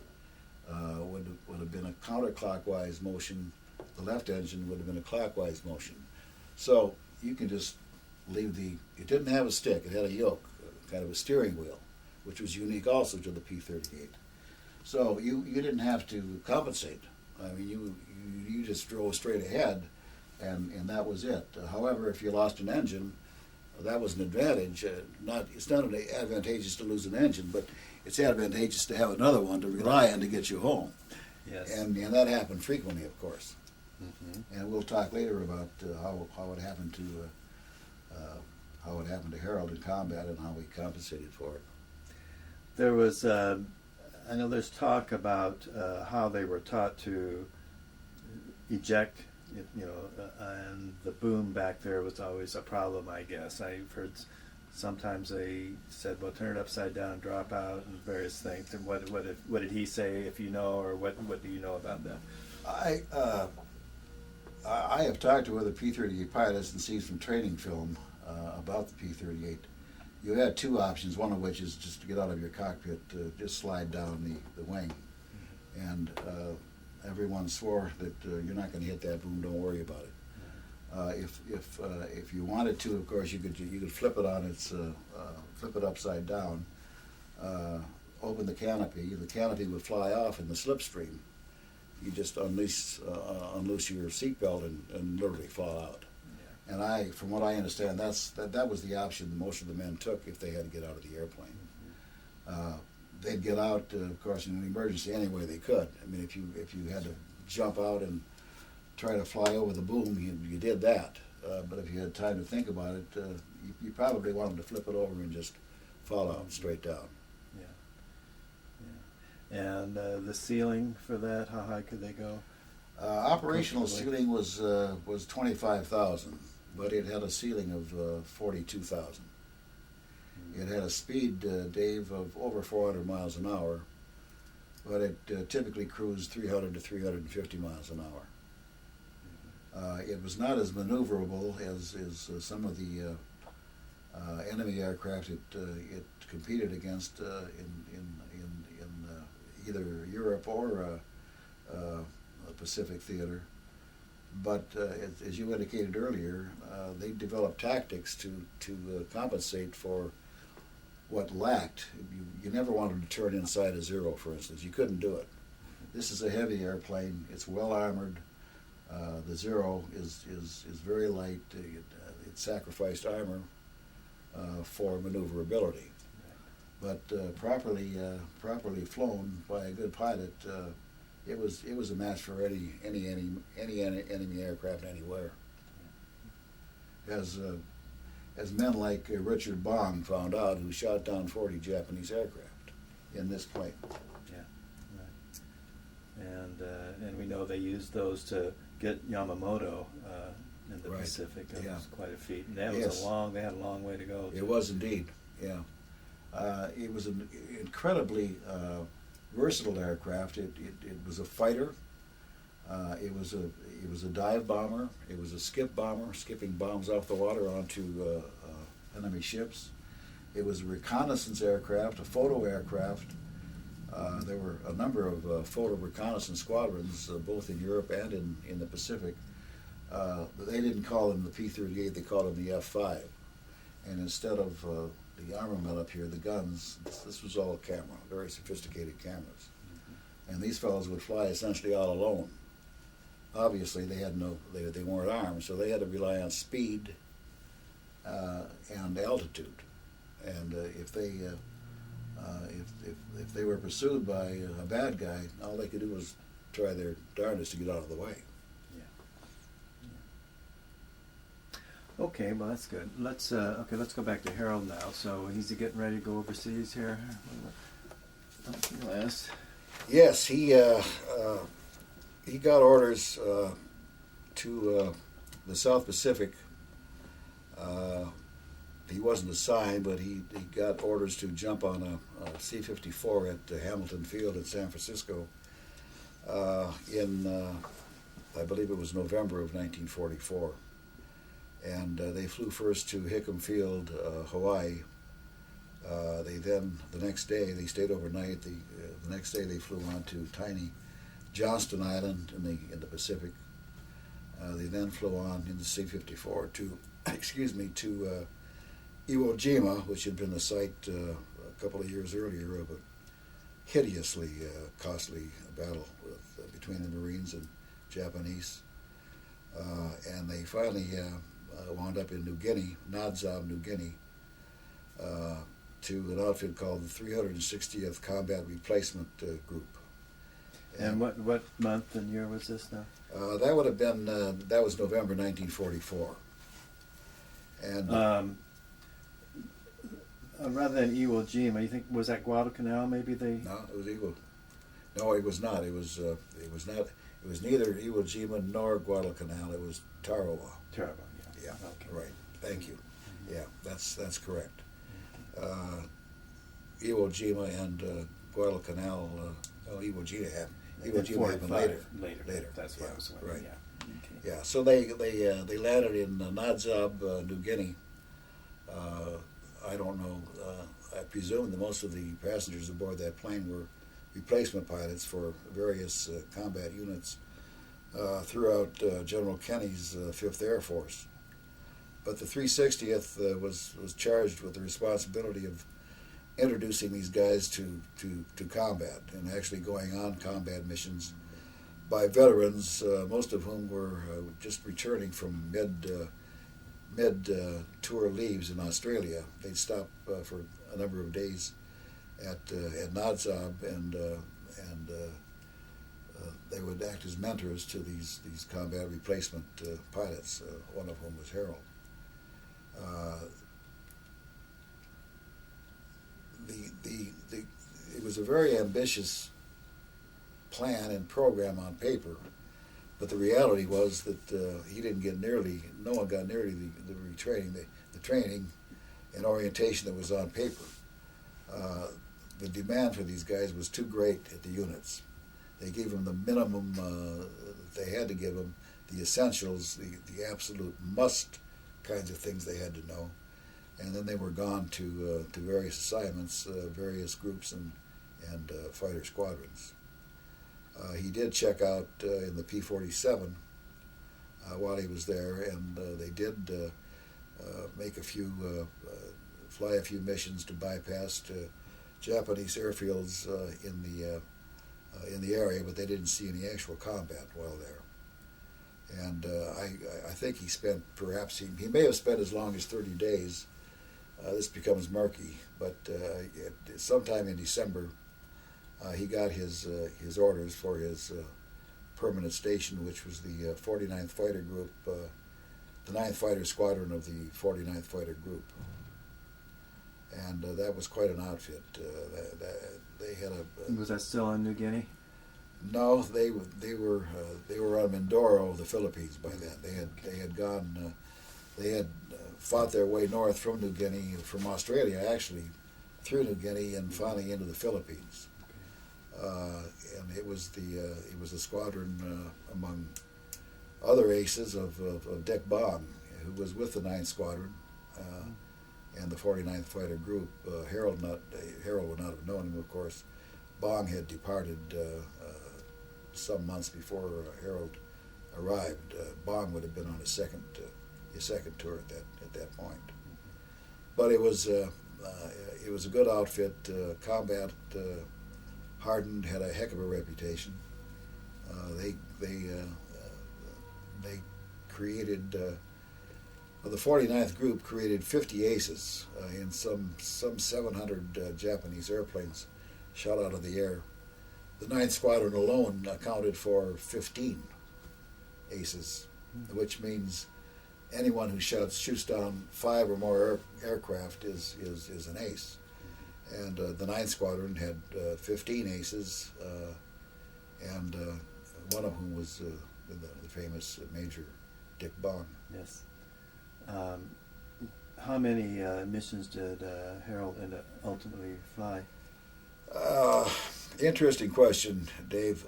would have been a counterclockwise motion. The left engine would have been a clockwise motion. So you can just leave it didn't have a stick, it had a yoke, kind of a steering wheel, which was unique also to the P-38. So you didn't have to compensate. I mean, you just drove straight ahead, and that was it. However, if you lost an engine, that was an advantage. It's not advantageous to lose an engine, but it's advantageous to have another one to rely on to get you home.
Yes.
And that happened frequently, of course.
Mm-hmm.
And we'll talk later about how it happened to Harold in combat and how we compensated for it.
There was, I know there's talk about how they were taught to eject, and the boom back there was always a problem, I guess. I've heard sometimes they said, well, turn it upside down and drop out and various things. And what did he say, if you know, or what do you know about that?
I have talked to other P-38 pilots and seen some training film about the P-38. You had 2 options, one of which is just to get out of your cockpit, just slide down the wing. And everyone swore that you're not going to hit that boom, don't worry about it. If you wanted to, of course, you could flip it on flip it upside down, open the canopy would fly off in the slipstream. You just unloose your seatbelt and literally fall out. Yeah. And from what I understand, that was the option most of the men took if they had to get out of the airplane. They'd get out, of course, in an emergency any way they could. I mean, if you had to jump out and try to fly over the boom, you did that. But if you had time to think about it, you probably wanted to flip it over and just fall out straight down.
And the ceiling for that, how high could they go?
Operational ceiling was 25,000, but it had a ceiling of 42,000. It had a speed, Dave, of over 400 miles an hour, but it typically cruised 300 to 350 miles an hour. It was not as maneuverable as some of the enemy aircraft it competed against in either Europe or the Pacific theater. But as you indicated earlier, they developed tactics to compensate for what lacked. You never wanted to turn inside a Zero, for instance. You couldn't do it. This is a heavy airplane. It's well armored. The Zero is very light. It sacrificed armor for maneuverability. but properly flown by a good pilot, it was a match for any enemy aircraft anywhere. As men like Richard Bong found out, who shot down 40 Japanese aircraft in this plane.
Yeah, right. And we know they used those to get Yamamoto in the
Right.
Pacific. That
Yeah.
was quite a feet, and that was
Yes.
they had a long way to go.
It was indeed, yeah. It was an incredibly versatile aircraft. It was a fighter. It was a dive bomber. It was a skip bomber, skipping bombs off the water onto enemy ships. It was a reconnaissance aircraft, a photo aircraft. There were a number of photo reconnaissance squadrons, both in Europe and in the Pacific. They didn't call them the P-38, they called them the F-5. And instead of the armament up here, the guns, this was all camera, very sophisticated cameras.
Mm-hmm.
And these fellows would fly essentially all alone. Obviously, they weren't armed, so they had to rely on speed and altitude. And if they were pursued by a bad guy, all they could do was try their darndest to get out of the way.
Okay, well that's good. Let's go back to Harold now. So he's getting ready to go overseas here. Last.
Yes, he got orders to the South Pacific. He wasn't assigned, but he got orders to jump on a C-54 at Hamilton Field in San Francisco in, I believe it was November of 1944. And they flew first to Hickam Field, Hawaii. They then, the next day, they stayed overnight. The next day they flew on to tiny Johnston Island in the Pacific. They then flew on in the C-54 to Iwo Jima, which had been the site a couple of years earlier of a hideously costly battle between the Marines and Japanese. And they finally wound up in New Guinea, Nadzab, New Guinea, to an outfit called the 360th Combat Replacement Group.
And what month and year was this now?
That would have been, that was November 1944. And
rather than Iwo Jima, you think, was that Guadalcanal maybe they?
No, it was Iwo. No, it was not. It was not. It was neither Iwo Jima nor Guadalcanal. It was Tarawa.
Tarawa, yeah.
Yeah.
Okay.
Right. Thank you. Yeah, that's correct. Iwo Jima and Guadalcanal. Iwo Jima happened later.
Later. That's what I was wondering.
Right.
Yeah. Okay.
Yeah. So they landed in Nadzab, New Guinea. I don't know. I presume that most of the passengers aboard that plane were replacement pilots for various combat units throughout General Kenny's 5th Air Force. But the 360th was charged with the responsibility of introducing these guys to combat and actually going on combat missions by veterans, most of whom were just returning from mid-tour leaves in Australia. They'd stop for a number of days at Nadzab, and they would act as mentors to these combat replacement pilots. One of whom was Harold. It was a very ambitious plan and program on paper, but the reality was that no one got nearly the retraining, the training and orientation that was on paper. The demand for these guys was too great at the units. They gave them the minimum that they had to give them, the essentials, the absolute must kinds of things they had to know, and then they were gone to various assignments, various groups and fighter squadrons. He did check out in the P-47 while he was there, and they did fly a few missions to bypass Japanese airfields in the area, but they didn't see any actual combat while there. And I think he spent, perhaps he may have spent as long as 30 days this becomes murky. But sometime in December, he got his orders for his permanent station, which was the 49th Fighter Group, the 9th Fighter Squadron of the 49th Fighter Group. And that was quite an outfit. They had a.
Was that still in New Guinea?
No, they were on Mindoro, the Philippines by then. They had gone. They had fought their way north from New Guinea, from Australia actually, through New Guinea and finally into the Philippines. And it was the squadron among other aces of Dick Bong, who was with the 9th Squadron and the 49th Fighter Group. Harold would not have known him, of course. Bong had departed some months before Harold arrived. Bong would have been on his second tour at that point. But it was a good outfit, combat hardened, had a heck of a reputation. They created. The 49th Group created 50 aces in some 700 Japanese airplanes shot out of the air. The 9th Squadron alone accounted for 15 aces, which means anyone who shoots down 5 or more aircraft is an ace. And the 9th Squadron had 15 aces, and one of whom was the famous Major Dick Bong.
Yes. How many missions did Harold ultimately fly?
Interesting question, Dave.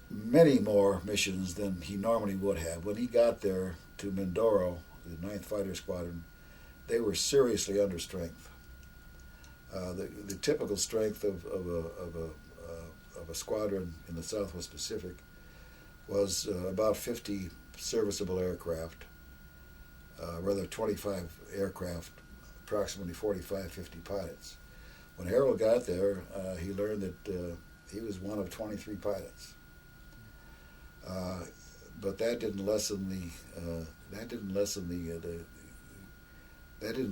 Many more missions than he normally would have. When he got there to Mindoro, the 9th Fighter Squadron, they were seriously under strength. The typical strength of a squadron in the Southwest Pacific was about 50 serviceable aircraft, rather 25 aircraft, approximately 45, 50 pilots. When Harold got there, he learned that he was one of 23 pilots. But that didn't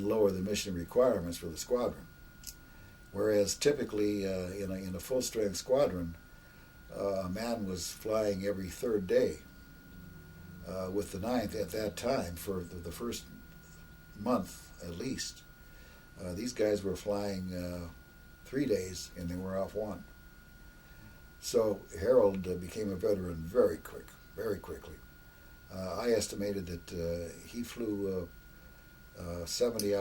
lower the mission requirements for the squadron. Whereas typically in a full-strength squadron, a man was flying every third day. With the 9th at that time, for the first month at least, these guys were flying 3 days and they were off 1. So Harold became a veteran very quickly. I estimated that he flew 70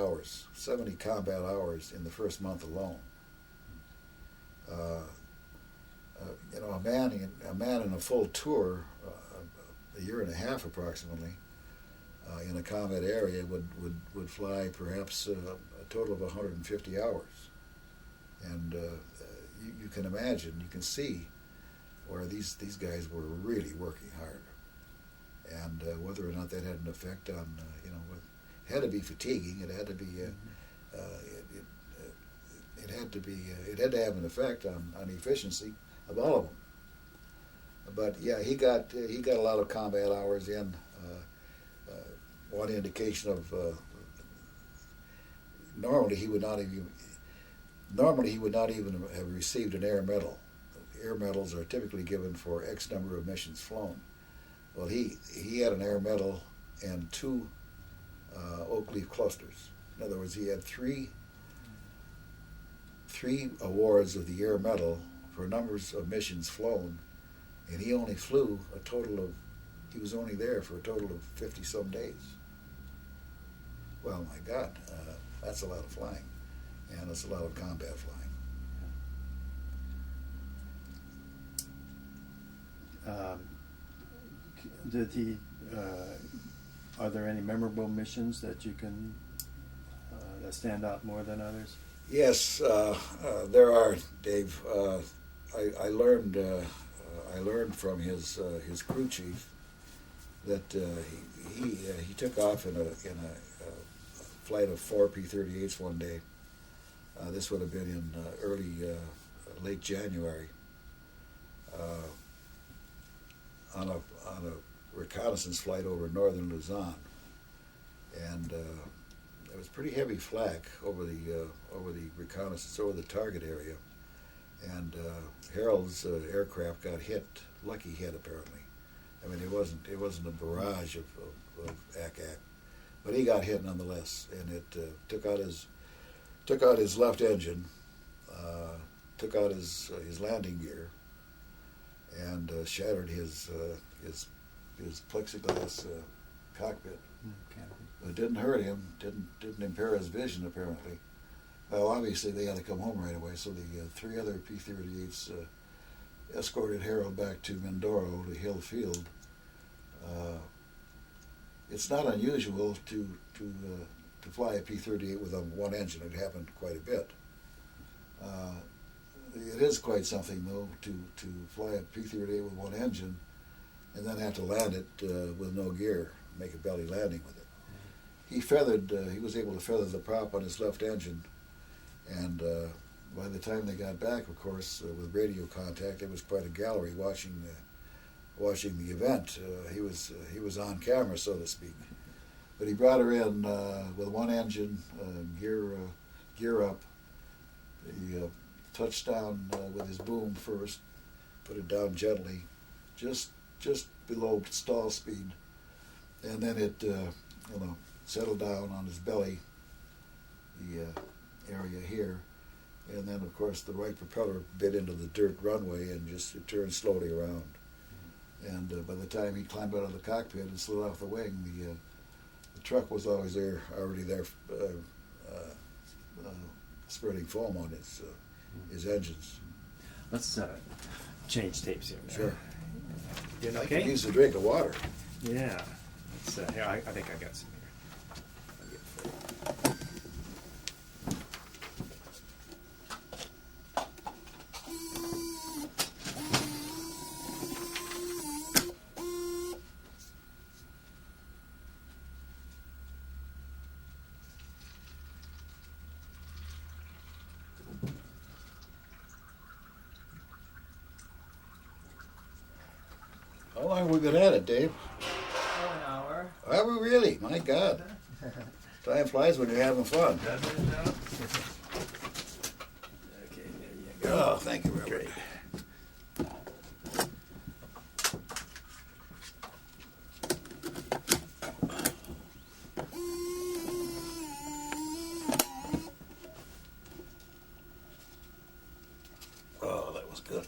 combat hours in the first month alone. A man in a full tour, a year and a half approximately, in a combat area would fly perhaps a total of 150 hours. And you can imagine, you can see where these guys were really working hard. And whether or not that had an effect on, it had to be fatiguing. It had to be, it had to have an effect on efficiency of all of them. But yeah, he got a lot of combat hours in. One indication of normally he would not even have received an air medal. Air medals are typically given for X number of missions flown. Well, he had an air medal and 2 oak leaf clusters. In other words, he had three awards of the air medal for numbers of missions flown, and he only flew he was only there for a total of 50-some days. Well, my God, that's a lot of flying, and it's a lot of combat flying.
Are there any memorable missions that you can that stand out more than others?
Yes, there are, Dave. I learned from his crew chief that he took off in a flight of 4 P-38s one day. This would have been in late January. On a reconnaissance flight over northern Luzon. and there was pretty heavy flak over the reconnaissance, over the target area, and Harold's aircraft got hit. Lucky hit, apparently. I mean, it wasn't a barrage of ack-ack, but he got hit nonetheless, and it took out his left engine, took out his landing gear, and shattered his plexiglass cockpit.
Okay.
It didn't hurt him. Didn't impair his vision, apparently. Well, obviously they had to come home right away, so the three other P-38s escorted Harold back to Mindoro to Hill Field. It's not unusual to fly a P-38 with one engine. It happened quite a bit. It is quite something, though, to fly a P-38 with one engine and then have to land it with no gear, make a belly landing with it. He was able to feather the prop on his left engine, and by the time they got back, of course, with radio contact, it was quite a gallery watching the event. He was on camera, so to speak. But he brought her in with one engine, gear up. He touched down with his boom first, put it down gently, just below stall speed, and then it settled down on his belly, the area here, and then of course the right propeller bit into the dirt runway and it turned slowly around. And by the time he climbed out of the cockpit and slid off the wing, the truck was always already there, spreading foam on his engines.
Let's change tapes here.
Sure.
Doing
I
okay?
could use a drink of water.
Yeah. Let's, here, I think I got some here. I'll get it for you.
How long have we been at it, Dave?
Oh, an hour.
Are we really? My God. Time flies when you're having fun.
Does it now? Okay, there you go.
Oh, thank you, Robert.
Great.
Oh, that was good.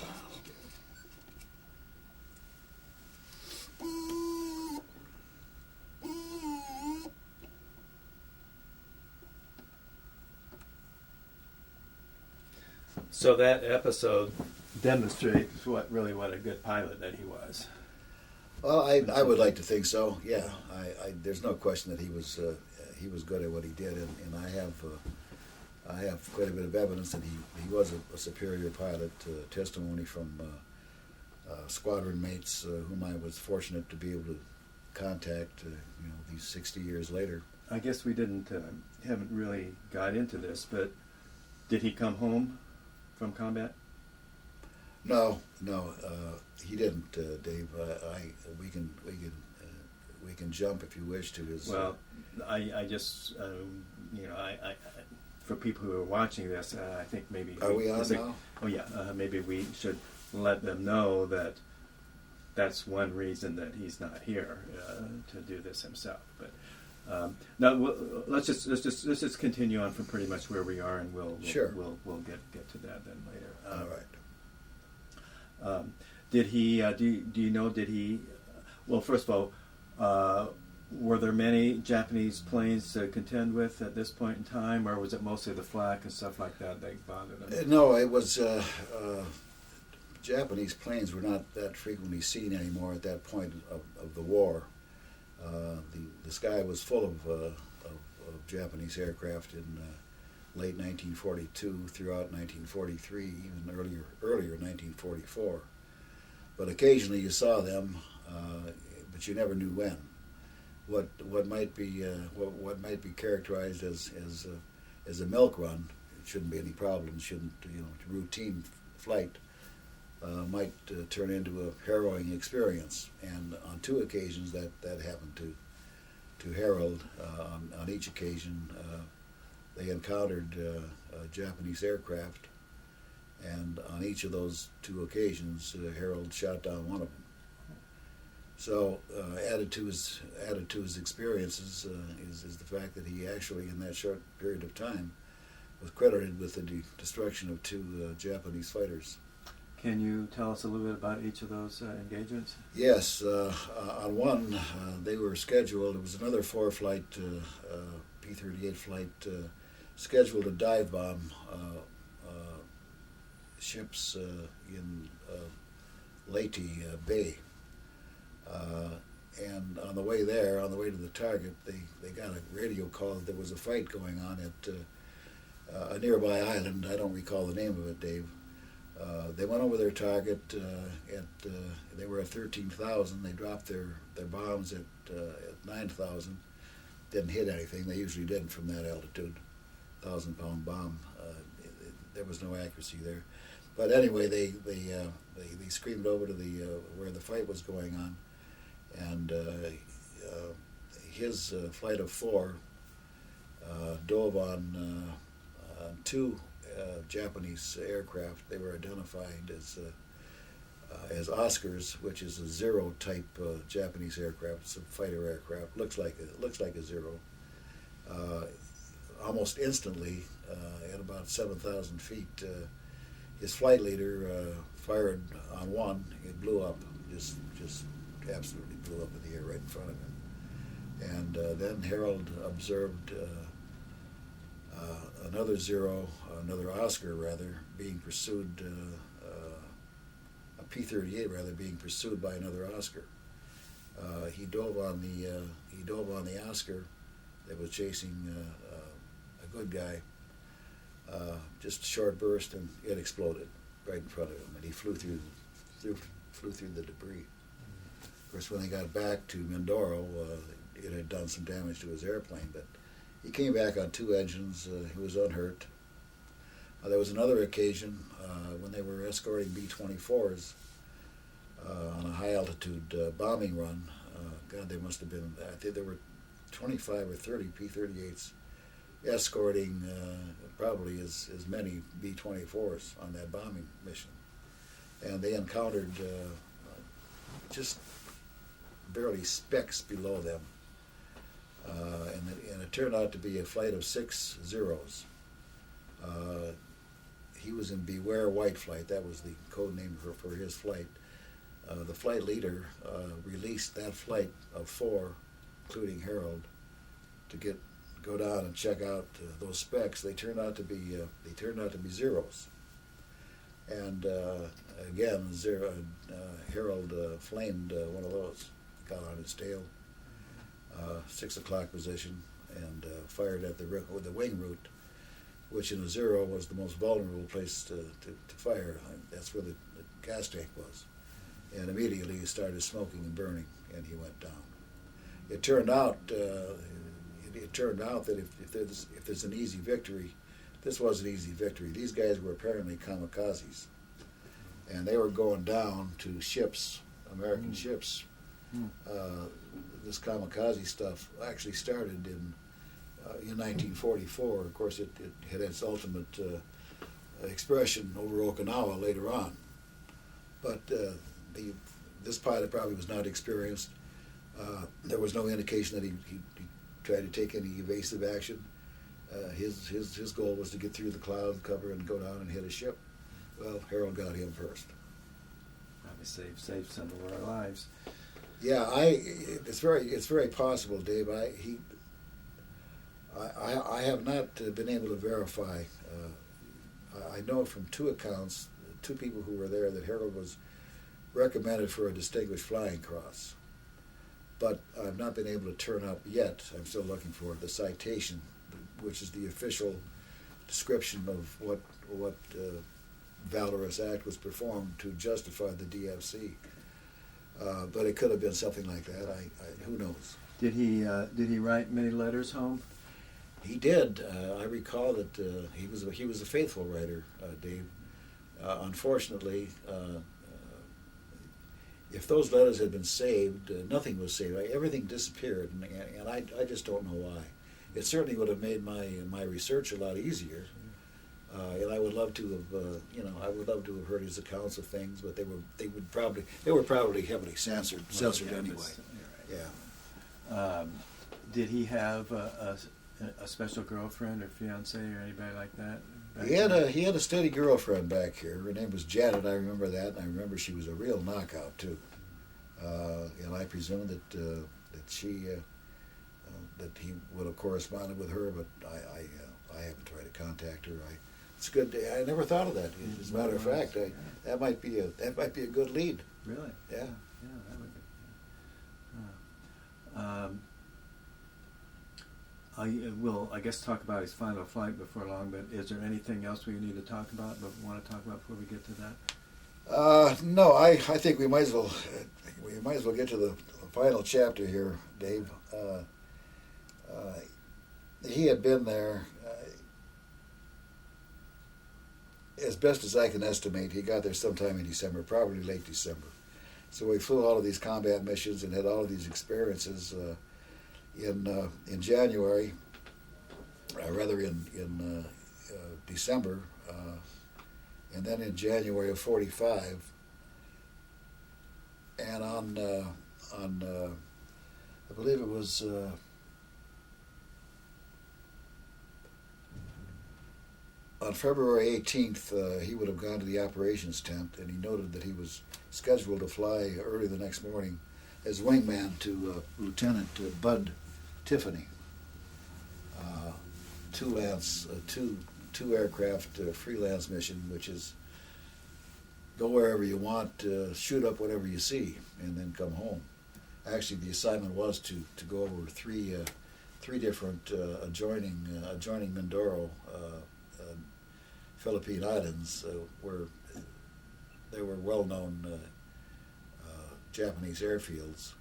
So that episode demonstrates what a good pilot that he was.
Well, I would like to think so. Yeah, there's no question that he was good at what he did, and I have quite a bit of evidence that he was a superior pilot. Testimony from squadron mates whom I was fortunate to be able to contact. These 60 years later.
I guess we haven't really got into this, but did he come home from combat?
No, he didn't, Dave. We can jump if you wish to his.
Well, I just I for people who are watching this, I think maybe
Are we on now?
Oh yeah, maybe we should let them know that that's one reason that he's not here to do this himself. But now let's just continue on from pretty much where we are, and we'll get to that then later.
All right.
Did he? Do you know? Did he? Well, first of all, were there many Japanese planes to contend with at this point in time, or was it mostly the flak and stuff like that bothered him?
No, it was. Japanese planes were not that frequently seen anymore at that point of the war. The sky was full of Japanese aircraft in late 1942, throughout 1943, even earlier 1944. But occasionally you saw them, but you never knew when. What might be characterized as a milk run, it shouldn't be any problem. Shouldn't routine flight might turn into a harrowing experience. And on two occasions that happened Harold on each occasion. They encountered Japanese aircraft, and on each of those two occasions, Harold shot down one of them. So added to his experiences is the fact that he actually, in that short period of time, was credited with the destruction of two Japanese fighters.
Can you tell us a little bit about each of those engagements?
Yes, on one they were scheduled. It was another four-flight P-38 flight scheduled to dive bomb ships in Leyte Bay. And on the way there, on the way to the target, they got a radio call that there was a fight going on at a nearby island. I don't recall the name of it, Dave. They went over their target they were at 13,000. They dropped their bombs at 9,000. Didn't hit anything. They usually didn't from that altitude. 1,000-pound bomb. There was no accuracy there. But anyway, they screamed over to the where the fight was going on, and his flight of four dove on two Japanese aircraft. They were identified as Oscars, which is a Zero type Japanese aircraft. It's a fighter aircraft. Looks like a Zero. Almost instantly, at about 7,000 feet, his flight leader fired on one. It blew up, just absolutely blew up in the air right in front of him. And then Harold observed another Zero, another Oscar rather, being pursued, a P-38 rather, being pursued by another Oscar. He dove on the Oscar that was chasing a good guy. Just a short burst, and it exploded right in front of him, and he flew through the debris. Of course, when they got back to Mindoro, it had done some damage to his airplane, but he came back on two engines. He was unhurt. There was another occasion when they were escorting B-24s on a high-altitude bombing run. God, there must have been, I think there were 25 or 30 P-38s escorting probably as many B-24s on that bombing mission. And they encountered just barely specks below them. And it turned out to be a flight of 6 Zeros. He was in Beware White Flight. That was the code name for his flight. The flight leader released that flight of 4, including Harold, to go down and check out those specks. They turned out to be Zeros. And again, Harold flamed one of those, got on his tail, 6 o'clock position, and fired at the wing route, which in a Zero was the most vulnerable place to fire. That's where the gas tank was. And immediately he started smoking and burning, and he went down. It turned out that if there's an easy victory, this was an easy victory. These guys were apparently kamikazes, and they were going down to ships, American ships. This kamikaze stuff actually started in 1944. Of course, it had its ultimate expression over Okinawa later on. But this pilot probably was not experienced. There was no indication that he tried to take any evasive action. His goal was to get through the cloud cover and go down and hit a ship. Well, Harold got him first.
Probably saved some of our lives.
Yeah, it's very possible, Dave. I have not been able to verify. I know from 2 accounts, 2 people who were there, that Harold was recommended for a Distinguished Flying Cross. But I've not been able to turn up yet. I'm still looking for the citation, which is the official description of what valorous act was performed to justify the DFC. But it could have been something like that. Who knows?
Did he write many letters home?
He did. I recall that he was a faithful writer, Dave. Unfortunately, if those letters had been saved, nothing was saved. Everything disappeared, and I just don't know why. It certainly would have made my research a lot easier. And I would love to have, I would love to have heard his accounts of things, but they were probably heavily censored anyway. Yeah.
Did he have a special girlfriend or fiance or anybody like that?
He had a steady girlfriend back here. Her name was Janet. I remember that, and I remember she was a real knockout too. And I presume that that he would have corresponded with her, but I haven't tried to contact her. It's good. I never thought of that. As a matter of fact, that might be a good lead.
Really?
Yeah.
Yeah, that would be. We'll, I guess, talk about his final flight before long. But is there anything else we need to talk about? But want to talk about before we get to that?
No, I think we might as well get to the final chapter here, Dave. He had been there. As best as I can estimate, he got there sometime in December, probably late December. So we flew all of these combat missions and had all of these experiences in January, in December, and then in January of '45. And on I believe it was. On February 18th, he would have gone to the operations tent, and he noted that he was scheduled to fly early the next morning as wingman to Lieutenant Bud Tiffany, two aircraft freelance mission, which is go wherever you want, shoot up whatever you see, and then come home. Actually, the assignment was to go over three different adjoining Mindoro. Philippine islands where there were well-known Japanese airfields,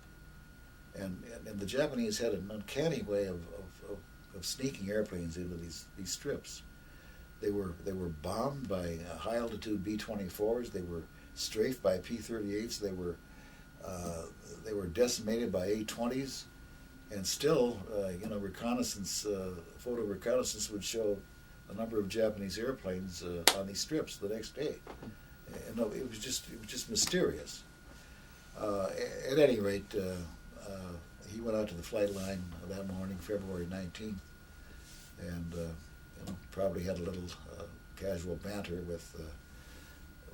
and the Japanese had an uncanny way of sneaking airplanes into these strips. They were bombed by high-altitude B-24s. They were strafed by P-38s. They were decimated by A-20s, and still, reconnaissance, photo reconnaissance would show a number of Japanese airplanes on these strips the next day. And no, it was just mysterious. At any rate, he went out to the flight line that morning, February 19th, and probably had a little casual banter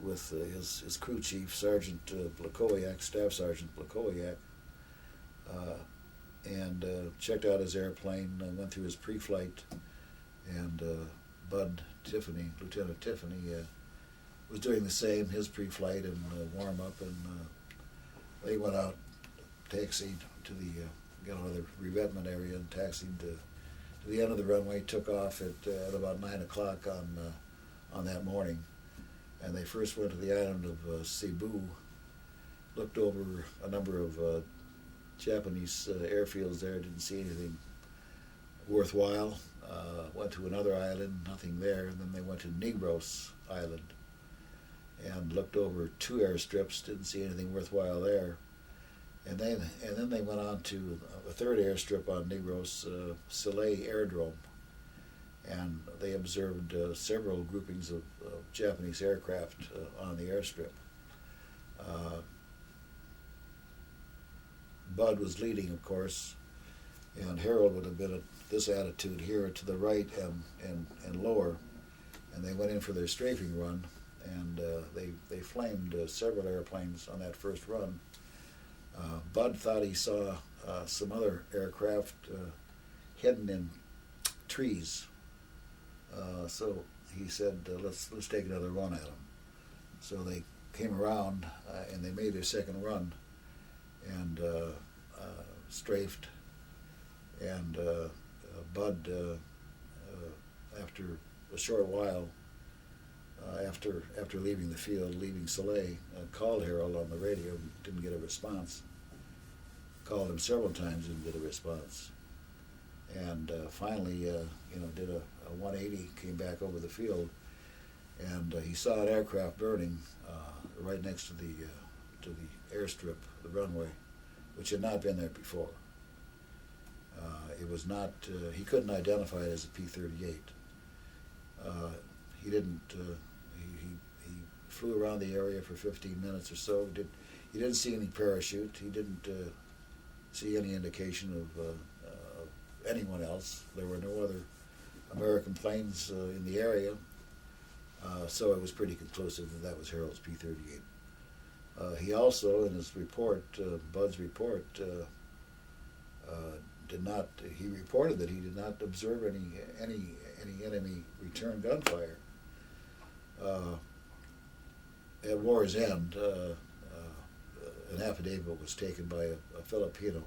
with his crew chief, Sergeant Blakowiak, Staff Sergeant Blakowiak, and checked out his airplane, went through his pre-flight, and Bud Tiffany, Lieutenant Tiffany, was doing the same, his pre-flight and warm-up, and they went out, taxied to got out of the revetment area and taxied to the end of the runway, took off at about 9 o'clock on that morning, and they first went to the island of Cebu, looked over a number of Japanese airfields there, didn't see anything worthwhile. Went to another island, nothing there, and then they went to Negros Island and looked over two airstrips, didn't see anything worthwhile there. And then they went on to a third airstrip on Negros, Soleil Aerodrome, and they observed several groupings of Japanese aircraft on the airstrip. Bud was leading, of course, and Harold would have been at this attitude here to the right and lower, and they went in for their strafing run, and they flamed several airplanes on that first run. Bud thought he saw some other aircraft hidden in trees, so he said, let's take another run at them. So they came around and they made their second run and strafed, and Bud, after a short while, after leaving the field, leaving Soleil, called Harold on the radio, didn't get a response. Called him several times, didn't get a response. And finally, did a 180, came back over the field, and he saw an aircraft burning right next to to the airstrip, the runway, which had not been there before. It was not, he couldn't identify it as a P-38. He didn't, he flew around the area for 15 minutes or so. He didn't see any parachute. He didn't see any indication of anyone else. There were no other American planes in the area, so it was pretty conclusive that was Harold's P-38. He also, in his report, Bud's report, he reported that he did not observe any enemy return gunfire. At war's end, an affidavit was taken by a Filipino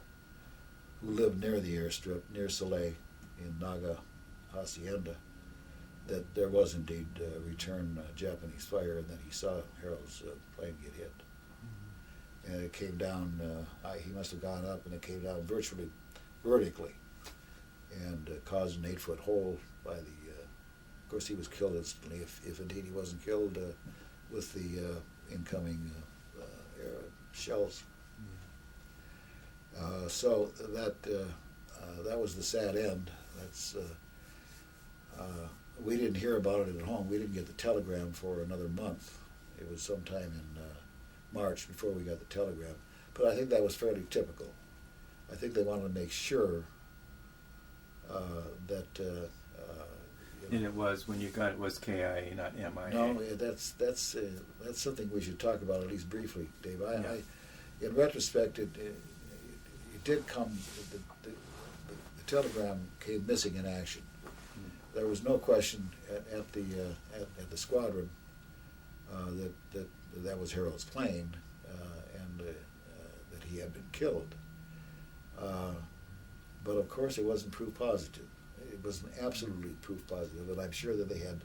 who lived near the airstrip, near Soleil in Naga Hacienda, that there was indeed return Japanese fire and that he saw Harold's plane get hit. Mm-hmm. And it came down, he must have gone up, and it came down virtually vertically and caused an 8-foot hole by the, of course he was killed instantly, if indeed he wasn't killed with the incoming shells. So that was the sad end. That's we didn't hear about it at home. We didn't get the telegram for another month. It was sometime in March before we got the telegram. But I think that was fairly typical. I think they wanted to make sure that.
And it was, when you got it, was KIA, not MIA.
No, that's something we should talk about at least briefly, Dave. In retrospect, it did come. The telegram came missing in action. There was no question at the squadron that was Harold's plane and that he had been killed. But of course, it wasn't proof positive. It wasn't absolutely proof positive, and I'm sure that they had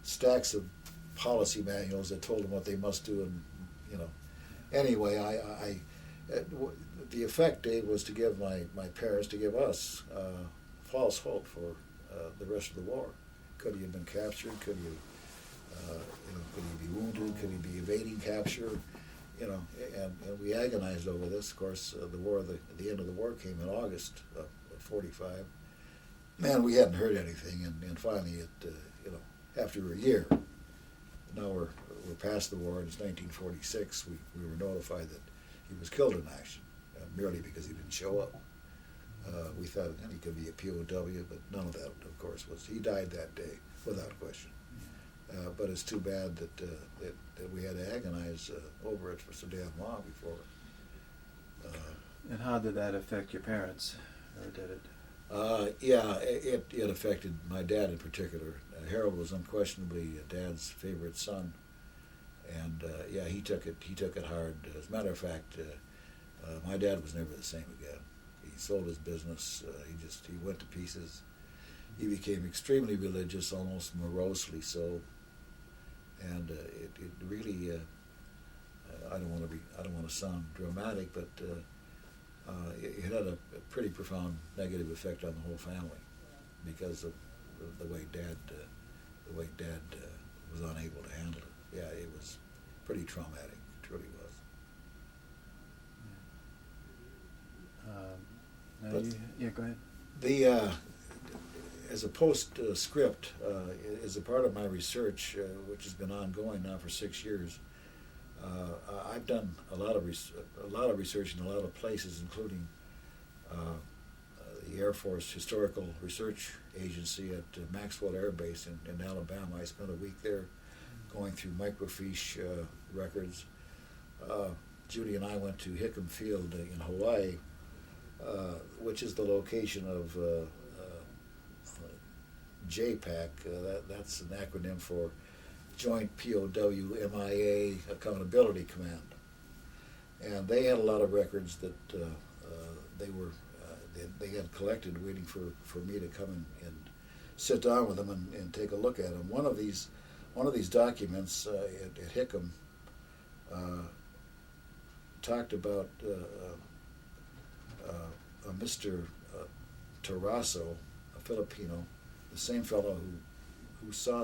stacks of policy manuals that told them what they must do, and Anyway, the effect, Dave, was to give my parents, to give us false hope for the rest of the war. Could he have been captured? Could he be wounded? Could he be evading capture? And we agonized over this. Of course, the end of the war came in August of '45. Man, we hadn't heard anything, and finally, after a year, now we're past the war, and it's 1946. We were notified that he was killed in action, merely because he didn't show up. We thought he could be a POW, but none of that, of course, was. He died that day, without question. But it's too bad that we had to agonize over it for so damn long before.
And how did that affect your parents, or did it?
It affected my dad in particular. Harold was unquestionably Dad's favorite son, and he took it hard. As a matter of fact, my dad was never the same again. He sold his business. He went to pieces. He became extremely religious, almost morosely so, and it really. I don't want to sound dramatic, but it had a pretty profound negative effect on the whole family because of the way Dad was unable to handle it. Yeah, it was pretty traumatic. It truly was.
Go ahead.
As a postscript, as a part of my research, which has been ongoing now for 6 years, I've done a lot of research in a lot of places, including the Air Force Historical Research Agency at Maxwell Air Base in Alabama. I spent a week there going through microfiche records. Judy and I went to Hickam Field in Hawaii, which is the location of JPAC. That's an acronym for Joint POW MIA Accountability Command. And they had a lot of records that they had collected, waiting for me to come and sit down with them and take a look at them. One of these documents at Hickam talked about a Mr. Tarasso, a Filipino, the same fellow who saw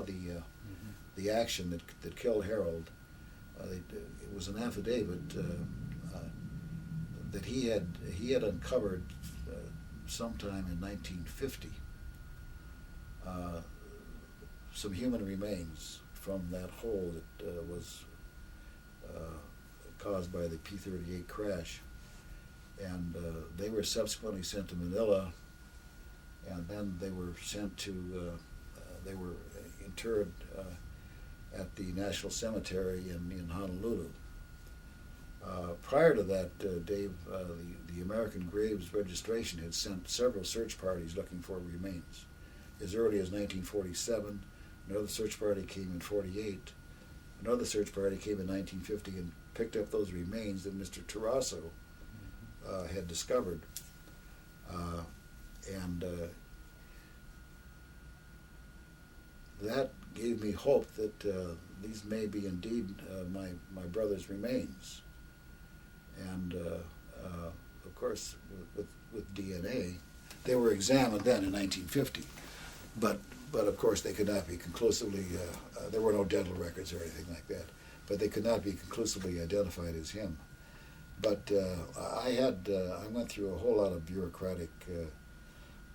the action that killed Harold. it was an affidavit that he had uncovered sometime in 1950 some human remains from that hole that was caused by the P-38 crash, and they were subsequently sent to Manila, and then they were sent to they were interred at the National Cemetery in Honolulu. Prior to that, Dave, the American Graves Registration had sent several search parties looking for remains. As early as 1947, another search party came in 48, another search party came in 1950 and picked up those remains that Mr. Tarraso had discovered. And that gave me hope that these may be indeed my brother's remains. And of course, with DNA, they were examined then in 1950, but of course they could not be conclusively. There were no dental records or anything like that, but they could not be conclusively identified as him. But I went through a whole lot of bureaucratic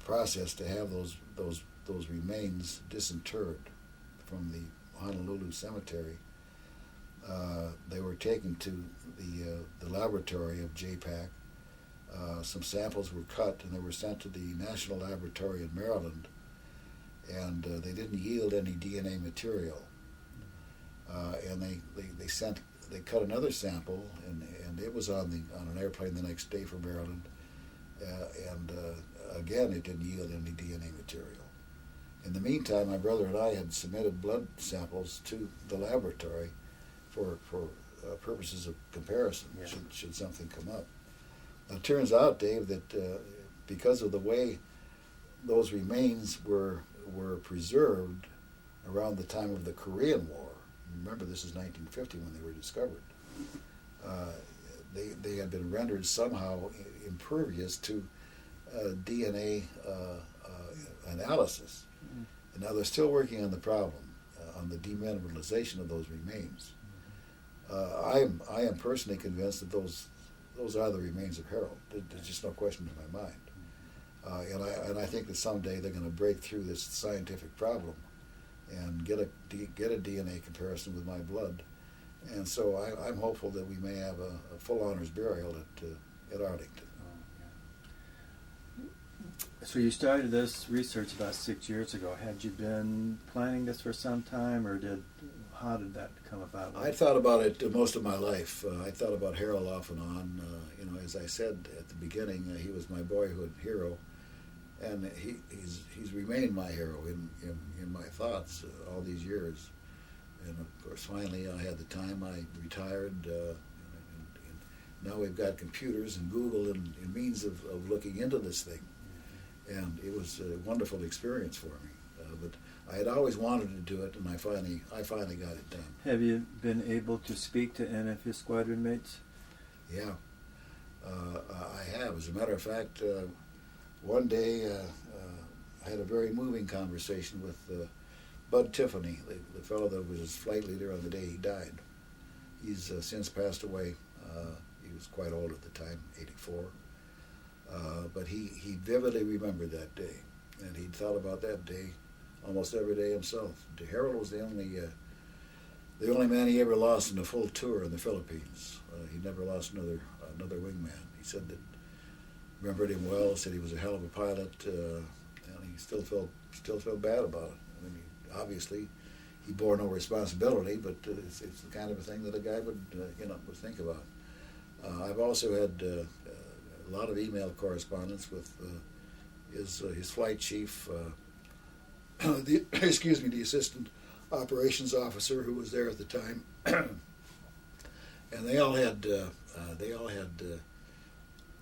process to have those remains disinterred from the Honolulu cemetery. They were taken to the laboratory of JPAC. Some samples were cut and they were sent to the National Laboratory in Maryland, and they didn't yield any DNA material. And they cut another sample, and it was on an airplane the next day for Maryland, and again it didn't yield any DNA material. In the meantime, my brother and I had submitted blood samples to the laboratory for purposes of comparison, yeah, should something come up. Now, it turns out, Dave, that because of the way those remains were preserved around the time of the Korean War, remember this is 1950 when they were discovered, they had been rendered somehow impervious to DNA analysis. And now they're still working on the problem, on the demineralization of those remains. I am personally convinced that those are the remains of Harold. There's just no question in my mind. And I think that someday they're going to break through this scientific problem and get a DNA comparison with my blood. And so I'm hopeful that we may have a full honors burial at Arlington.
So you started this research about 6 years ago. Had you been planning this for some time, or how did that come about?
I thought about it most of my life. I thought about Harold off and on. As I said at the beginning, he was my boyhood hero, and he's remained my hero in my thoughts all these years. And of course, finally, I had the time. I retired. And now we've got computers and Google and means of looking into this thing. And it was a wonderful experience for me. But I had always wanted to do it, and I finally got it done.
Have you been able to speak to any of his squadron mates?
Yeah, I have. As a matter of fact, one day I had a very moving conversation with Bud Tiffany, the fellow that was his flight leader on the day he died. He's since passed away. He was quite old at the time, 84. But he vividly remembered that day, and he'd thought about that day almost every day himself. Harold was the only man he ever lost in a full tour in the Philippines. He never lost another wingman. He said that remembered him well. Said he was a hell of a pilot, and he still felt bad about it. I mean, obviously, he bore no responsibility, but it's the kind of a thing that a guy would think about. I've also had a lot of email correspondence with his flight chief, the assistant operations officer who was there at the time, and they all had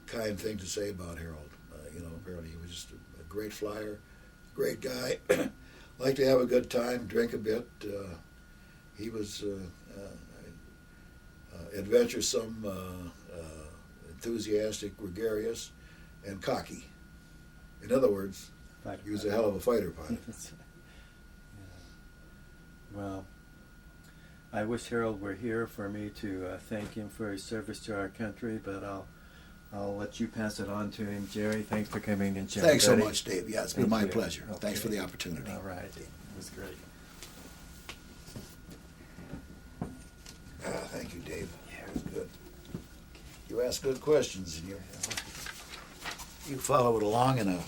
kind things to say about Harold. Apparently he was just a great flyer, great guy, liked to have a good time, drink a bit. He was adventuresome, enthusiastic, gregarious, and cocky. In other words, he was a hell of a fighter pilot.
Well, I wish Harold were here for me to thank him for his service to our country, but I'll let you pass it on to him. Jerry, thanks for coming and sharing.
Thanks so much, Dave. Yeah, it's been
Thank
my
you.
pleasure.
Okay.
Thanks for the opportunity.
All right. It was great.
Thank you, Dave. Yeah, it was good. You asked good questions, and you followed along in a